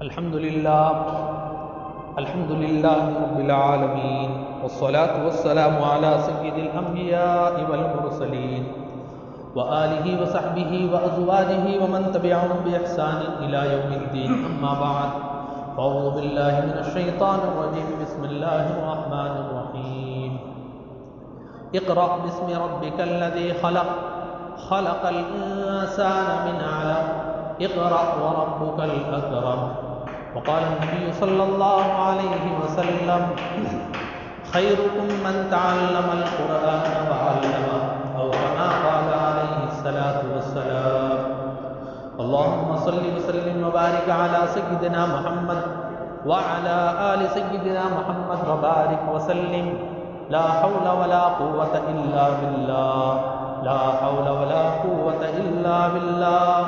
الحمد لله رب العالمين والصلاة والسلام على سيد الأنبياء والمرسلين وآله وصحبه وأزواجه ومن تبعهم بإحسان إلى يوم الدين أما بعد فأعوذ بالله من الشيطان الرجيم بسم الله الرحمن الرحيم اقرأ باسم ربك الذي خلق الإنسان من علق اقرأ وربك الأكرم وقال النبي صلى الله عليه وسلم خيركم من تعلم القرآن وعلمه أو كما قال عليه الصلاة والسلام اللهم صل وسلم وبارك على سيدنا محمد وعلى آل سيدنا محمد وبارك وسلم لا حول ولا قوة إلا بالله لا حول ولا قوة إلا بالله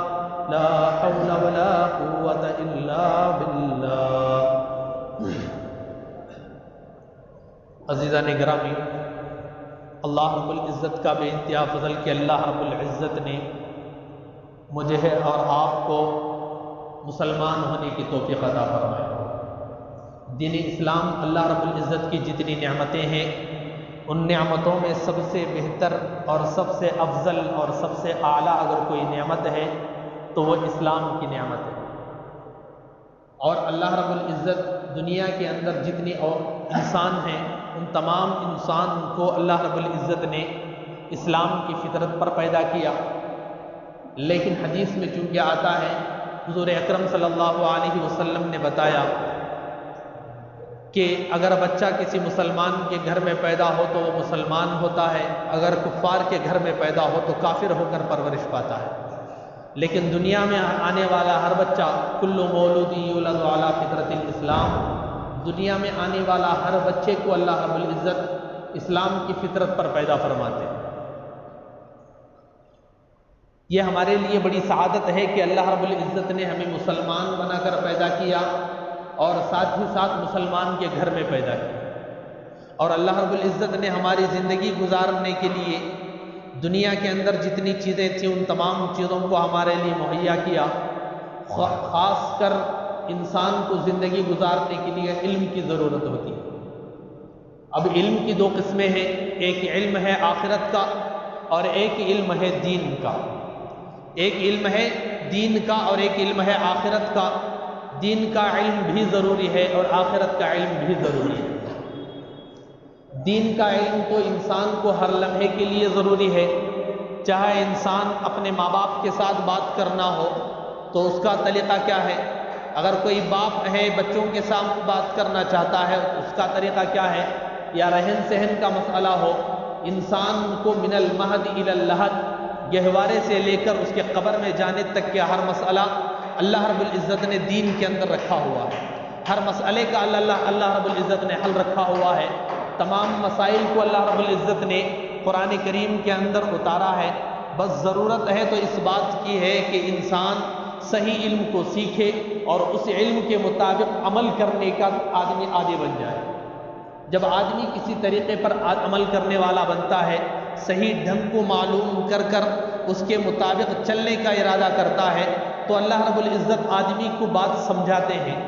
لا حول ولا قوة إلا بالله. عزیزان گرامی، اللہ رب العزت کا بے انتہا فضل کہ اللہ رب العزت نے مجھے اور آپ کو مسلمان ہونے کی توفیق عطا فرمائے. دین اسلام اللہ رب العزت کی جتنی نعمتیں ہیں ان نعمتوں میں سب سے بہتر اور سب سے افضل اور سب سے اعلیٰ اگر کوئی نعمت ہے تو وہ اسلام کی نعمت ہے. اور اللہ رب العزت دنیا کے اندر جتنی اور انسان ہیں ان تمام انسان کو اللہ رب العزت نے اسلام کی فطرت پر پیدا کیا. لیکن حدیث میں چونکہ آتا ہے حضور اکرم صلی اللہ علیہ وسلم نے بتایا کہ اگر بچہ کسی مسلمان کے گھر میں پیدا ہو تو وہ مسلمان ہوتا ہے، اگر کفار کے گھر میں پیدا ہو تو کافر ہو کر پرورش پاتا ہے. لیکن دنیا میں آنے والا ہر بچہ کل مولود یولد علی فطرت الاسلام، دنیا میں آنے والا ہر بچے کو اللہ رب العزت اسلام کی فطرت پر پیدا فرماتے ہیں. یہ ہمارے لیے بڑی سعادت ہے کہ اللہ رب العزت نے ہمیں مسلمان بنا کر پیدا کیا اور ساتھ ہی ساتھ مسلمان کے گھر میں پیدا کیا. اور اللہ رب العزت نے ہماری زندگی گزارنے کے لیے دنیا کے اندر جتنی چیزیں تھیں ان تمام چیزوں کو ہمارے لیے مہیا کیا. خاص کر انسان کو زندگی گزارنے کے لیے علم کی ضرورت ہوتی ہے. اب علم کی دو قسمیں ہیں، ایک علم ہے آخرت کا اور ایک علم ہے دین کا. ایک علم ہے دین کا اور ایک علم ہے آخرت کا. دین کا علم بھی ضروری ہے اور آخرت کا علم بھی ضروری ہے. دین کا علم تو انسان کو ہر لمحے کے لیے ضروری ہے. چاہے انسان اپنے ماں باپ کے ساتھ بات کرنا ہو تو اس کا طریقہ کیا ہے، اگر کوئی باپ ہے بچوں کے ساتھ بات کرنا چاہتا ہے اس کا طریقہ کیا ہے، یا رہن سہن کا مسئلہ ہو، انسان کو من المہد الی اللحد گہوارے سے لے کر اس کے قبر میں جانے تک کے ہر مسئلہ اللہ رب العزت نے دین کے اندر رکھا ہوا ہے. ہر مسئلے کا اللہ رب العزت نے حل رکھا ہوا ہے. تمام مسائل کو اللہ رب العزت نے قرآن کریم کے اندر اتارا ہے. بس ضرورت ہے تو اس بات کی ہے کہ انسان صحیح علم کو سیکھے اور اس علم کے مطابق عمل کرنے کا آدمی عادی بن جائے. جب آدمی کسی طریقے پر عمل کرنے والا بنتا ہے، صحیح ڈھنگ کو معلوم کر کر اس کے مطابق چلنے کا ارادہ کرتا ہے تو اللہ رب العزت آدمی کو بات سمجھاتے ہیں.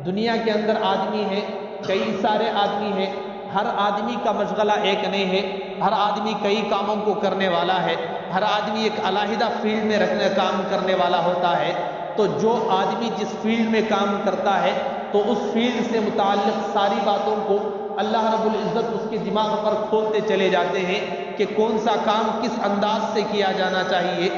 دنیا کے اندر آدمی ہے، کئی سارے آدمی ہیں، ہر آدمی کا مشغلہ ایک نہیں ہے، ہر آدمی کئی کاموں کو کرنے والا ہے، ہر آدمی ایک علیحدہ فیلڈ میں کام کرنے والا ہوتا ہے. تو جو آدمی جس فیلڈ میں کام کرتا ہے تو اس فیلڈ سے متعلق ساری باتوں کو اللہ رب العزت اس کے دماغ پر کھولتے چلے جاتے ہیں کہ کون سا کام کس انداز سے کیا جانا چاہیے.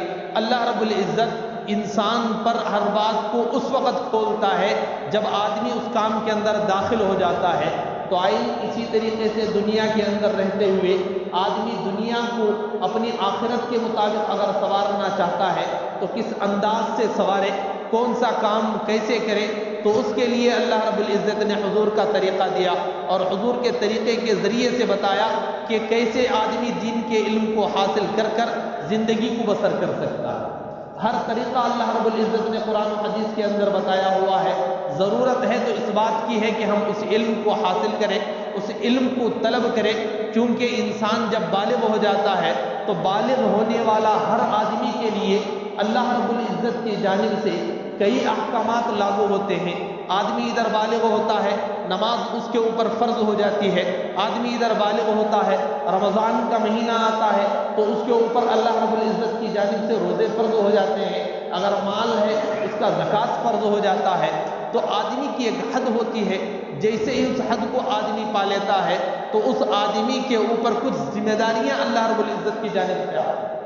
اللہ رب العزت انسان پر ہر بات کو اس وقت کھولتا ہے جب آدمی اس کام کے اندر داخل ہو جاتا ہے. تو آئیے اسی طریقے سے دنیا کے اندر رہتے ہوئے آدمی دنیا کو اپنی آخرت کے مطابق اگر سنوارنا چاہتا ہے تو کس انداز سے سنوارے، کون سا کام کیسے کرے، تو اس کے لیے اللہ رب العزت نے حضور کا طریقہ دیا اور حضور کے طریقے کے ذریعے سے بتایا کہ کیسے آدمی دین کے علم کو حاصل کر کر زندگی کو بسر کر سکتا ہے. ہر طریقہ اللہ رب العزت نے قرآن و حدیث کے اندر بتایا ہوا ہے. ضرورت ہے تو اس بات کی ہے کہ ہم اس علم کو حاصل کریں، اس علم کو طلب کریں، کیونکہ انسان جب بالغ ہو جاتا ہے تو بالغ ہونے والا ہر آدمی کے لیے اللہ رب العزت کی جانب سے کئی احکامات لاگو ہوتے ہیں. آدمی ادھر بالغ ہوتا ہے، نماز اس کے اوپر فرض ہو جاتی ہے. آدمی ادھر بالغ ہوتا ہے، رمضان کا مہینہ آتا ہے تو اس کے اوپر اللہ رب العزت کی جانب سے روزے فرض ہو جاتے ہیں. اگر مال ہے اس کا زکوٰۃ فرض ہو جاتا ہے. تو آدمی کی ایک حد ہوتی ہے، جیسے ہی اس حد کو آدمی پا لیتا ہے تو اس آدمی کے اوپر کچھ ذمہ داریاں اللہ رب العزت کی جانب سے آتی ہیں.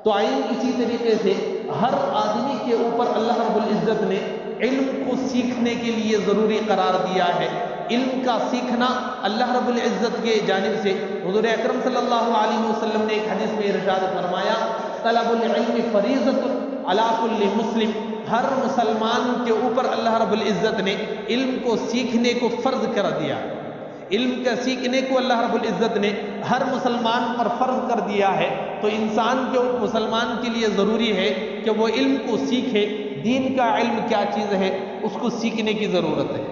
تو آئین اسی طریقے سے ہر آدمی کے اوپر اللہ رب العزت نے علم کو سیکھنے کے لیے ضروری قرار دیا ہے. علم کا سیکھنا اللہ رب العزت کے جانب سے، حضور اکرم صلی اللہ علیہ وسلم نے ایک حدیث میں ارشاد فرمایا، طلب العلم فریضۃ علی کل مسلم. ہر مسلمان کے اوپر اللہ رب العزت نے علم کو سیکھنے کو فرض کر دیا. علم کا سیکھنے کو اللہ رب العزت نے ہر مسلمان پر فرض کر دیا ہے. تو انسان کے مسلمان کے لیے ضروری ہے کہ وہ علم کو سیکھے. دین کا علم کیا چیز ہے اس کو سیکھنے کی ضرورت ہے.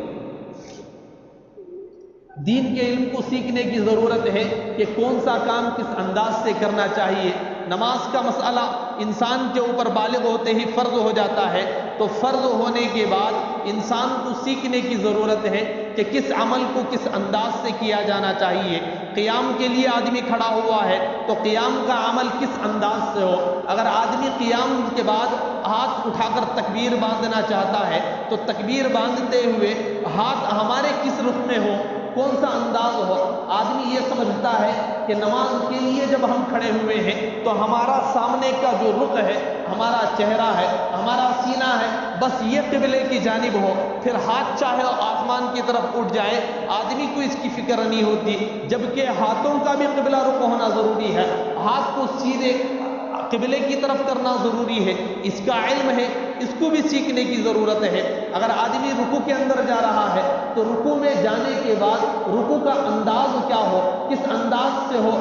دین کے علم کو سیکھنے کی ضرورت ہے کہ کون سا کام کس انداز سے کرنا چاہیے. نماز کا مسئلہ انسان کے اوپر بالغ ہوتے ہی فرض ہو جاتا ہے. تو فرض ہونے کے بعد انسان کو سیکھنے کی ضرورت ہے کہ کس عمل کو کس انداز سے کیا جانا چاہیے. قیام کے لیے آدمی کھڑا ہوا ہے تو قیام کا عمل کس انداز سے ہو. اگر آدمی قیام کے بعد ہاتھ اٹھا کر تکبیر باندھنا چاہتا ہے تو تکبیر باندھتے ہوئے ہاتھ ہمارے کس رخ میں ہو، کون سا انداز ہو. آدمی یہ سمجھتا ہے کہ نماز کے لیے جب ہم کھڑے ہوئے ہیں تو ہمارا سامنے کا جو رخ ہے، ہمارا چہرہ ہے، ہمارا سینہ ہے، بس یہ قبلے کی جانب ہو. پھر ہاتھ چاہے آسمان کی طرف اٹھ جائے، آدمی کو اس کی فکر نہیں ہوتی. جبکہ ہاتھوں کا بھی قبلہ رخ ہونا ضروری ہے. ہاتھ کو سیدھے قبلے کی طرف کرنا ضروری ہے. اس کا علم ہے، اس کو بھی سیکھنے کی ضرورت ہے. اگر آدمی رکوع کے اندر جا رہا ہے تو رکوع میں جانے کے بعد رکوع کا انداز کیا ہو، کس انداز سے ہو.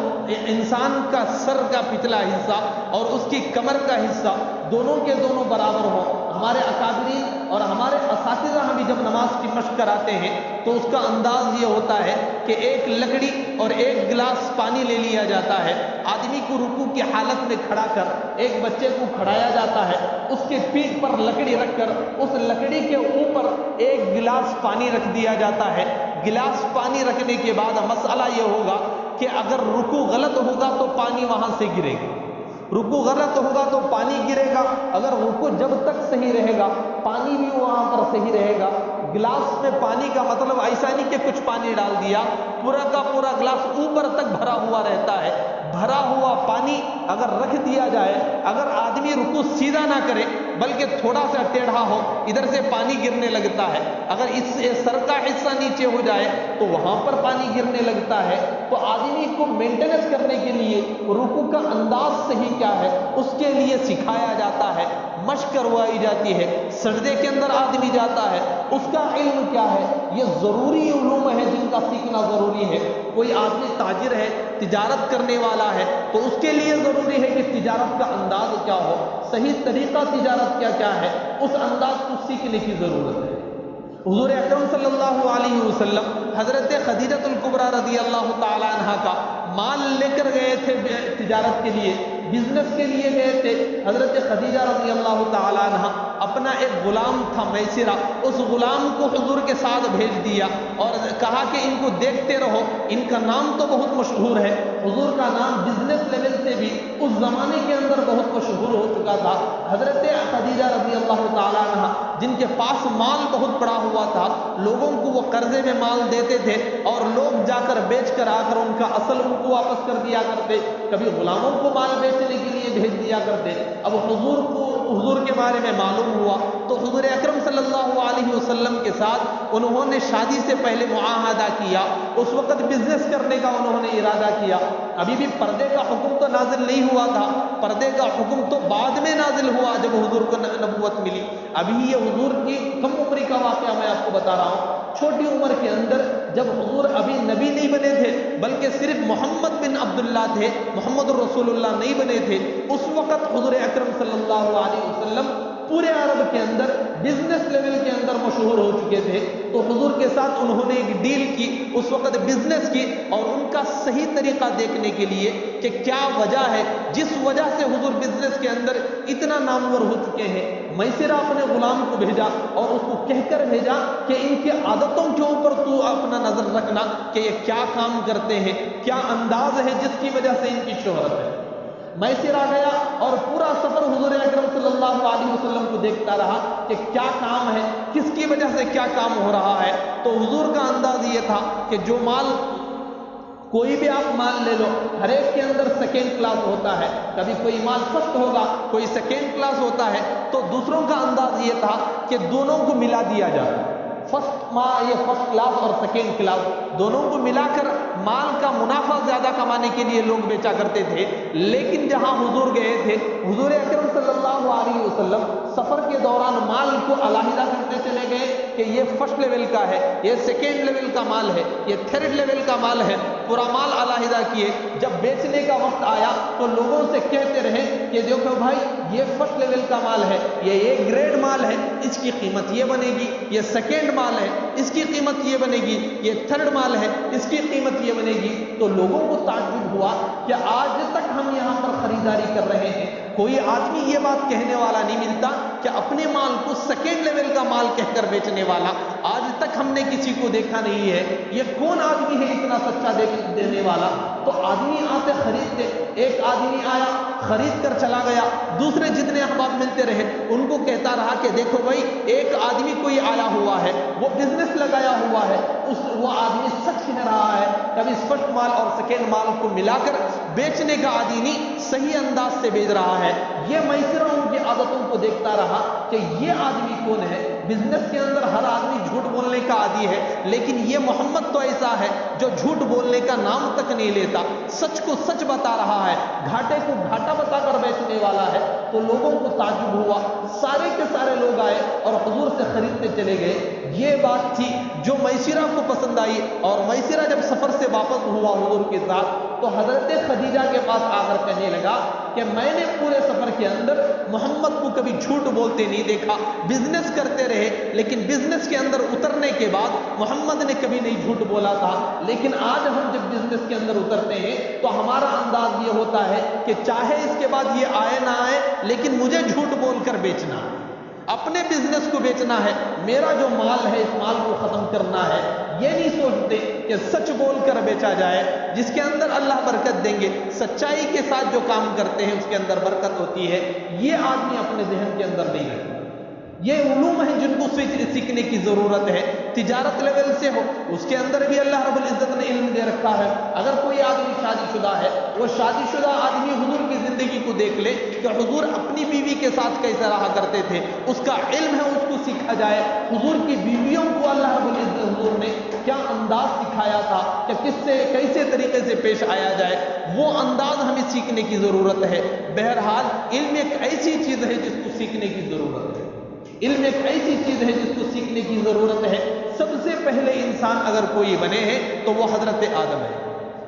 انسان کا سر کا پچھلا حصہ اور اس کی کمر کا حصہ دونوں کے دونوں برابر ہو. ہمارے اکابرین اور ہمارے اساتذہ ہمیں جب نماز کی مشق کراتے ہیں تو اس کا انداز یہ ہوتا ہے کہ ایک لکڑی اور ایک گلاس پانی لے لیا جاتا ہے. آدمی کو رکوع کی حالت میں کھڑا کر ایک بچے کو کھڑایا جاتا ہے، اس کے پیٹھ پر لکڑی رکھ کر اس لکڑی کے اوپر ایک گلاس پانی رکھ دیا جاتا ہے. گلاس پانی رکھنے کے بعد مسئلہ یہ ہوگا کہ اگر رکوع غلط ہوگا تو پانی وہاں سے گرے گا، رکوع غلط ہوگا تو پانی گرے گا. اگر رکوع جب تک صحیح رہے گا پانی بھی وہاں پر صحیح رہے گا. گلاس میں پانی کا مطلب ایسا نہیں کہ کچھ پانی ڈال دیا، پورا کا پورا گلاس اوپر تک بھرا ہوا رہتا ہے. بھرا ہوا پانی اگر رکھ دیا جائے، اگر آدمی رکوع سیدھا نہ کرے بلکہ تھوڑا سا ٹیڑھا ہو، ادھر سے پانی گرنے لگتا ہے. اگر اس سے سر کا حصہ نیچے ہو جائے تو وہاں پر پانی گرنے لگتا ہے. تو آدمی کو مینٹیننس کرنے کے لیے رکوع کا انداز صحیح کیا ہے اس کے لیے سکھایا جاتا ہے، مشق کروائی جاتی ہے. سجدے کے اندر آدمی جاتا ہے، اس کا علم کیا ہے. یہ ضروری علوم ہے جن کا سیکھنا ضروری ہے. کوئی آدمی تاجر ہے، تجارت کرنے والا ہے تو اس کے لیے ضروری ہے کہ تجارت کا انداز کیا ہو، صحیح طریقہ تجارت کیا ہے، اس انداز کو سیکھنے کی ضرورت ہے. حضور اکرم صلی اللہ علیہ وسلم حضرت خدیجۃ الکبریٰ رضی اللہ تعالی عنہ کا مال لے کر گئے تھے تجارت کے لیے، بزنس کے لیے گئے تھے. حضرت خدیجہ رضی اللہ تعالی عنہ اپنا ایک غلام تھا میسرہ، اس غلام کو حضور کے ساتھ بھیج دیا اور کہا کہ ان کو دیکھتے رہو، ان کا نام تو بہت مشہور ہے. حضور کا نام بزنس لیول سے بھی اس زمانے کے اندر بہت مشہور ہو چکا تھا. حضرت خدیجہ رضی اللہ تعالی عنہ جن کے پاس مال بہت پڑا ہوا تھا، لوگوں کو وہ قرضے میں مال دیتے تھے اور لوگ جا کر بیچ کر آ کر ان کا اصل ان کو واپس کر دیا کرتے. کبھی غلاموں کو مال بیچنے کے لیے بھیج دیا کرتے. اب حضور کے بارے میں معلوم ہوا تو حضور اکرم صلی اللہ علیہ وسلم کے ساتھ انہوں نے شادی سے پہلے معاہدہ کیا. اس وقت بزنس کرنے کا انہوں نے ارادہ کیا. ابھی بھی پردے کا حکم تو نازل نہیں ہوا تھا، پردے کا حکم تو بعد میں نازل ہوا جب حضور کو نبوت ملی. ابھی یہ حضور کی کم عمری کا واقعہ میں آپ کو بتا رہا ہوں. چھوٹی عمر کے اندر جب حضور ابھی نبی نہیں بنے تھے بلکہ صرف محمد بن عبداللہ تھے، محمد رسول اللہ نہیں بنے تھے، اس وقت حضور اکرم صلی اللہ علیہ وسلم پورے عرب کے اندر بزنس لیول کے اندر مشہور ہو چکے تھے. تو حضور کے ساتھ انہوں نے ایک ڈیل کی، اس وقت بزنس کی اور ان کا صحیح طریقہ دیکھنے کے لیے کہ کیا وجہ ہے جس وجہ سے حضور بزنس کے اندر اتنا نامور ہو چکے ہیں۔ میسرہ اپنے غلام کو بھیجا اور اس کو کہہ کر بھیجا کہ ان کی عادتوں کے اوپر تو اپنا نظر رکھنا کہ یہ کیا کام کرتے ہیں، کیا انداز ہے جس کی وجہ سے ان کی شہرت ہے۔ میسرہ گیا اور پورا سفر حضور اکرم صلی اللہ علیہ وسلم کو دیکھتا رہا کہ کیا کام ہے، کس کی وجہ سے کیا کام ہو رہا ہے۔ تو حضور کا انداز یہ تھا کہ جو مال، کوئی بھی آپ مال لے لو، ہر ایک کے اندر سیکنڈ کلاس ہوتا ہے، کبھی کوئی مال فرسٹ ہوگا، کوئی سیکنڈ کلاس ہوتا ہے، تو دوسروں کا انداز یہ تھا کہ دونوں کو ملا دیا جائے، یہ فرسٹ کلاس اور سیکنڈ کلاس دونوں کو ملا کر مال کا منافع زیادہ کمانے کے لیے لوگ بیچا کرتے تھے۔ لیکن جہاں حضور گئے تھے، حضور اکرم صلی اللہ علیہ وسلم سفر کے دوران مال کو علیحدہ کرتے چلے گئے کہ یہ فرسٹ لیول کا ہے، یہ سیکنڈ لیول کا مال ہے، یہ تھرڈ لیول کا مال ہے، پورا مال علیحدہ کیے۔ جب بیچنے کا وقت آیا تو لوگوں سے کہتے رہے کہ دیکھو بھائی، یہ فرسٹ لیول کا مال ہے، یہ گریڈ مال ہے، اس کی قیمت یہ بنے گی، یہ سیکنڈ مال ہے، اس کی قیمت یہ بنے گی، یہ تھرڈ مال ہے، اس کی قیمت یہ بنے گی۔ تو لوگوں کو تعجب ہوا کہ آج تک ہم یہاں پر خریداری کر رہے ہیں، کوئی آدمی یہ بات کہنے والا نہیں ملتا کہ اپنے مال کو سیکنڈ لیول کا مال کہہ کر بیچنے والا آج تک ہم نے کسی کو دیکھا نہیں ہے۔ یہ کون آدمی ہے اتنا سچا دینے والا؟ تو آدمی آتے خریدتے، ایک آدمی آیا خرید کر چلا گیا، دوسرے جتنے احباب ملتے رہے ان کو کہتا رہا کہ دیکھو بھائی، ایک آدمی کوئی آیا ہوا ہے، وہ بزنس لگایا ہوا ہے، وہ آدمی سچ کہہ رہا ہے، کبھی فرسٹ مال اور سیکنڈ مال کو ملا کر بیچنے کا عادی نہیں، صحیح انداز سے بیچ رہا ہے۔ یہ میسرہ ان کی عادتوں کو دیکھتا رہا کہ یہ آدمی کون ہے۔ بزنس کے اندر ہر آدمی جھوٹ بولنے کا عادی ہے، لیکن یہ محمد تو ایسا ہے جو جھوٹ بولنے کا نام تک نہیں لیتا، سچ کو سچ بتا رہا ہے، گھاٹے کو گھاٹا بتا کر بیچنے والا ہے۔ تو لوگوں کو تعجب ہوا، سارے کے سارے لوگ آئے اور حضور سے خریدتے چلے گئے۔ یہ بات تھی جو میسرہ کو پسند آئی، اور میسرہ جب سفر سے واپس ہوا حضور کے ساتھ تو حضرت خدیجہ کے پاس آ کر کہنے لگا کہ میں نے پورے سفر کے اندر محمد کو کبھی جھوٹ بولتے نہیں دیکھا، بزنس کرتے رہے لیکن بزنس کے اندر اترنے کے بعد محمد نے کبھی نہیں جھوٹ بولا تھا، لیکن آج ہم جب بزنس کے اندر اترتے ہیں تو ہمارا انداز یہ ہوتا ہے کہ چاہے اس کے بعد یہ آئے نہ آئے لیکن مجھے جھوٹ بول کر بیچنا ہے، اپنے بزنس کو بیچنا ہے، میرا جو مال ہے اس مال کو ختم کرنا ہے۔ یہ نہیں سوچتے کہ سچ بول کر بیچا جائے، جس کے اندر اللہ برکت دیں گے، سچائی کے ساتھ جو کام کرتے ہیں اس کے اندر برکت ہوتی ہے، یہ آدمی اپنے ذہن کے اندر نہیں رکھتا۔ یہ علوم ہیں جن کو سیکھنے کی ضرورت ہے، تجارت لیول سے ہو اس کے اندر بھی اللہ رب العزت نے علم دے رکھا ہے۔ اگر کوئی آدمی شادی شدہ ہے، وہ شادی شدہ آدمی حضور کی زندگی کو دیکھ لے کہ حضور اپنی بیوی کے ساتھ کیسے رہا کرتے تھے، اس کا علم ہے، اس کو سیکھا جائے۔ حضور کی بیویوں کو اللہ رب العزت حضور نے کیا انداز سکھایا تھا کہ کس سے کیسے طریقے سے پیش آیا جائے، وہ انداز ہمیں سیکھنے کی ضرورت ہے۔ بہرحال علم ایک ایسی چیز ہے جس کو سیکھنے کی ضرورت ہے، علم ایک ایسی چیز ہے جس کو سیکھنے کی ضرورت ہے۔ سب سے پہلے انسان اگر کوئی بنے ہیں تو وہ حضرت آدم ہے،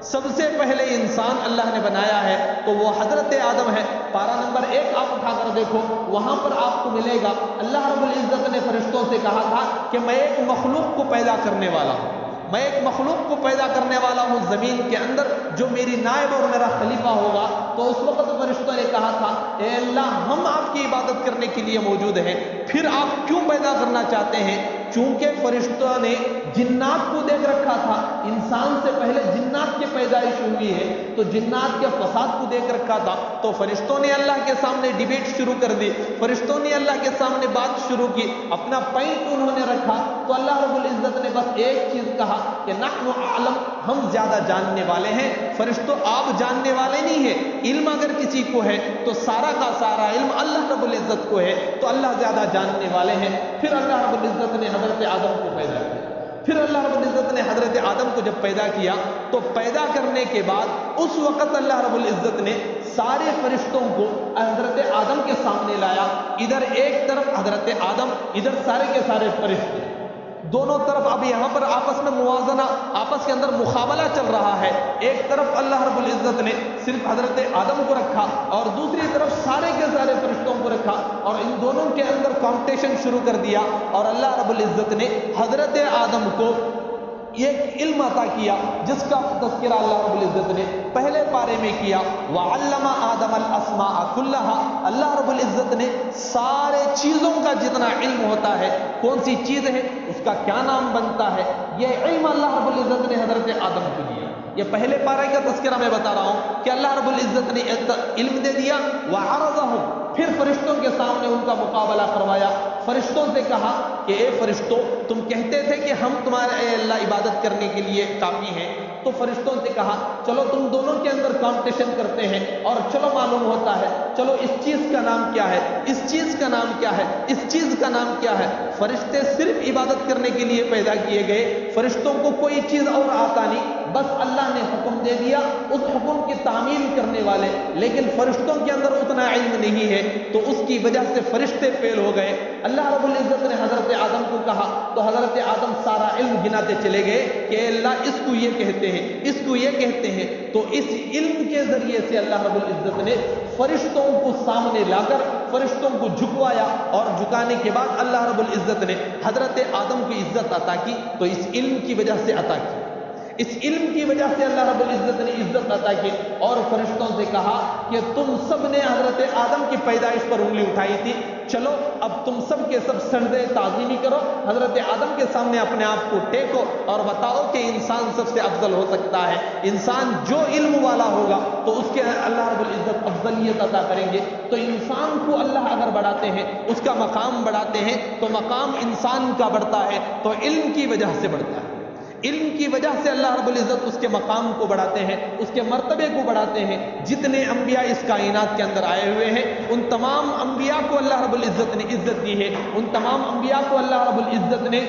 سب سے پہلے انسان اللہ نے بنایا ہے تو وہ حضرت آدم ہے۔ پارہ نمبر 1 آپ اٹھا کر دیکھو، وہاں پر آپ کو ملے گا اللہ رب العزت نے فرشتوں سے کہا تھا کہ میں ایک مخلوق کو پیدا کرنے والا ہوں، میں ایک مخلوق کو پیدا کرنے والا ہوں زمین کے اندر جو میری نائب اور میرا خلیفہ ہوگا۔ تو اس وقت فرشتوں نے کہا تھا اے اللہ، ہم آپ کی عبادت کرنے کے لیے موجود ہیں، پھر آپ کیوں پیدا کرنا چاہتے ہیں؟ چونکہ فرشتوں نے جنات کو دیکھ رکھا تھا، انسان سے پہلے جنات کی پیدائش ہوئی ہے، تو جنات کے فساد کو دیکھ رکھا تھا، تو فرشتوں نے اللہ کے سامنے ڈیبیٹ شروع کر دی، فرشتوں نے اللہ کے سامنے بات شروع کی، اپنا پوائنٹ انہوں نے رکھا۔ تو اللہ رب العزت نے بس ایک چیز کہا کہ نحن اعلم، ہم زیادہ جاننے والے ہیں۔ فرشتوں آپ جاننے والے نہیں ہیں، علم اگر کسی کو ہے تو سارا کا سارا علم اللہ رب العزت کو ہے، تو اللہ زیادہ جاننے والے ہیں۔ پھر اللہ رب العزت نے حضرت آدم کو پیدا کیا، پھر اللہ رب العزت نے حضرت آدم کو جب پیدا کیا تو پیدا کرنے کے بعد اس وقت اللہ رب العزت نے سارے فرشتوں کو حضرت آدم کے سامنے لایا، ادھر ایک طرف حضرت آدم، ادھر سارے کے سارے فرشتے، دونوں طرف اب یہاں پر آپس میں موازنہ، آپس کے اندر مقابلہ چل رہا ہے۔ ایک طرف اللہ رب العزت نے صرف حضرت آدم کو رکھا اور دوسری طرف سارے کے سارے فرشتوں کو رکھا، اور ان دونوں کے اندر کمپٹیشن شروع کر دیا، اور اللہ رب العزت نے حضرت آدم کو ایک علم عطا کیا جس کا تذکرہ اللہ رب العزت نے پہلے پارے میں کیا، وَعَلَّمَ آدَمَ الْأَسْمَاءَ كُلَّهَا، اللہ رب العزت نے سارے چیزوں کا جتنا علم ہوتا ہے، کون سی چیز ہے اس کا کیا نام بنتا ہے، یہ علم اللہ رب العزت نے حضرت آدم کو دیا۔ یہ پہلے پارے کا تذکرہ میں بتا رہا ہوں کہ اللہ رب العزت نے علم دے دیا، وَعَرَضَهُمْ، پھر فرشتوں کے سامنے ان کا مقابلہ کروایا، فرشتوں سے کہا کہ اے فرشتوں، تم کہتے تھے کہ ہم تمہارے اے اللہ عبادت کرنے کے لیے کافی ہیں، تو فرشتوں سے کہا چلو تم دونوں کے اندر کمپٹیشن کرتے ہیں اور چلو معلوم ہوتا ہے، چلو اس چیز کا نام کیا ہے، اس چیز کا نام کیا ہے، اس چیز کا نام کیا ہے۔ فرشتے صرف عبادت کرنے کے لیے پیدا کیے گئے، فرشتوں کو کوئی چیز اور آتا نہیں، بس اللہ نے حکم دے دیا، اس حکم کی تعمیل کرنے والے، لیکن فرشتوں کے اندر اتنا علم نہیں ہے، تو اس کی وجہ سے فرشتے فیل ہو گئے۔ اللہ رب العزت نے حضرت آدم کو کہا تو حضرت آدم سارا علم گناتے چلے گئے کہ اللہ اس کو یہ کہتے ہیں، اس کو یہ کہتے ہیں، تو اس علم کے ذریعے سے اللہ رب العزت نے فرشتوں کو سامنے لا کر فرشتوں کو جھکوایا، اور جھکانے کے بعد اللہ رب العزت نے حضرت آدم کی عزت عطا کی، تو اس علم کی وجہ سے عطا کی، اس علم کی وجہ سے اللہ رب العزت نے عزت عطا کی، اور فرشتوں سے کہا کہ تم سب نے حضرت آدم کی پیدائش پر انگلی اٹھائی تھی، چلو اب تم سب کے سب سجدہ تعظیمی کرو، حضرت آدم کے سامنے اپنے آپ کو ٹیکو اور بتاؤ کہ انسان سب سے افضل ہو سکتا ہے، انسان جو علم والا ہوگا تو اس کے اللہ رب العزت افضلیت عطا کریں گے۔ تو انسان کو اللہ اگر بڑھاتے ہیں، اس کا مقام بڑھاتے ہیں، تو مقام انسان کا بڑھتا ہے تو علم کی وجہ سے بڑھتا ہے، علم کی وجہ سے اللہ رب العزت اس کے مقام کو بڑھاتے ہیں، اس کے مرتبے کو بڑھاتے ہیں۔ جتنے انبیاء اس کائنات کے اندر آئے ہوئے ہیں، ان تمام انبیاء کو اللہ رب العزت نے عزت دی ہے، ان تمام انبیاء کو اللہ رب العزت نے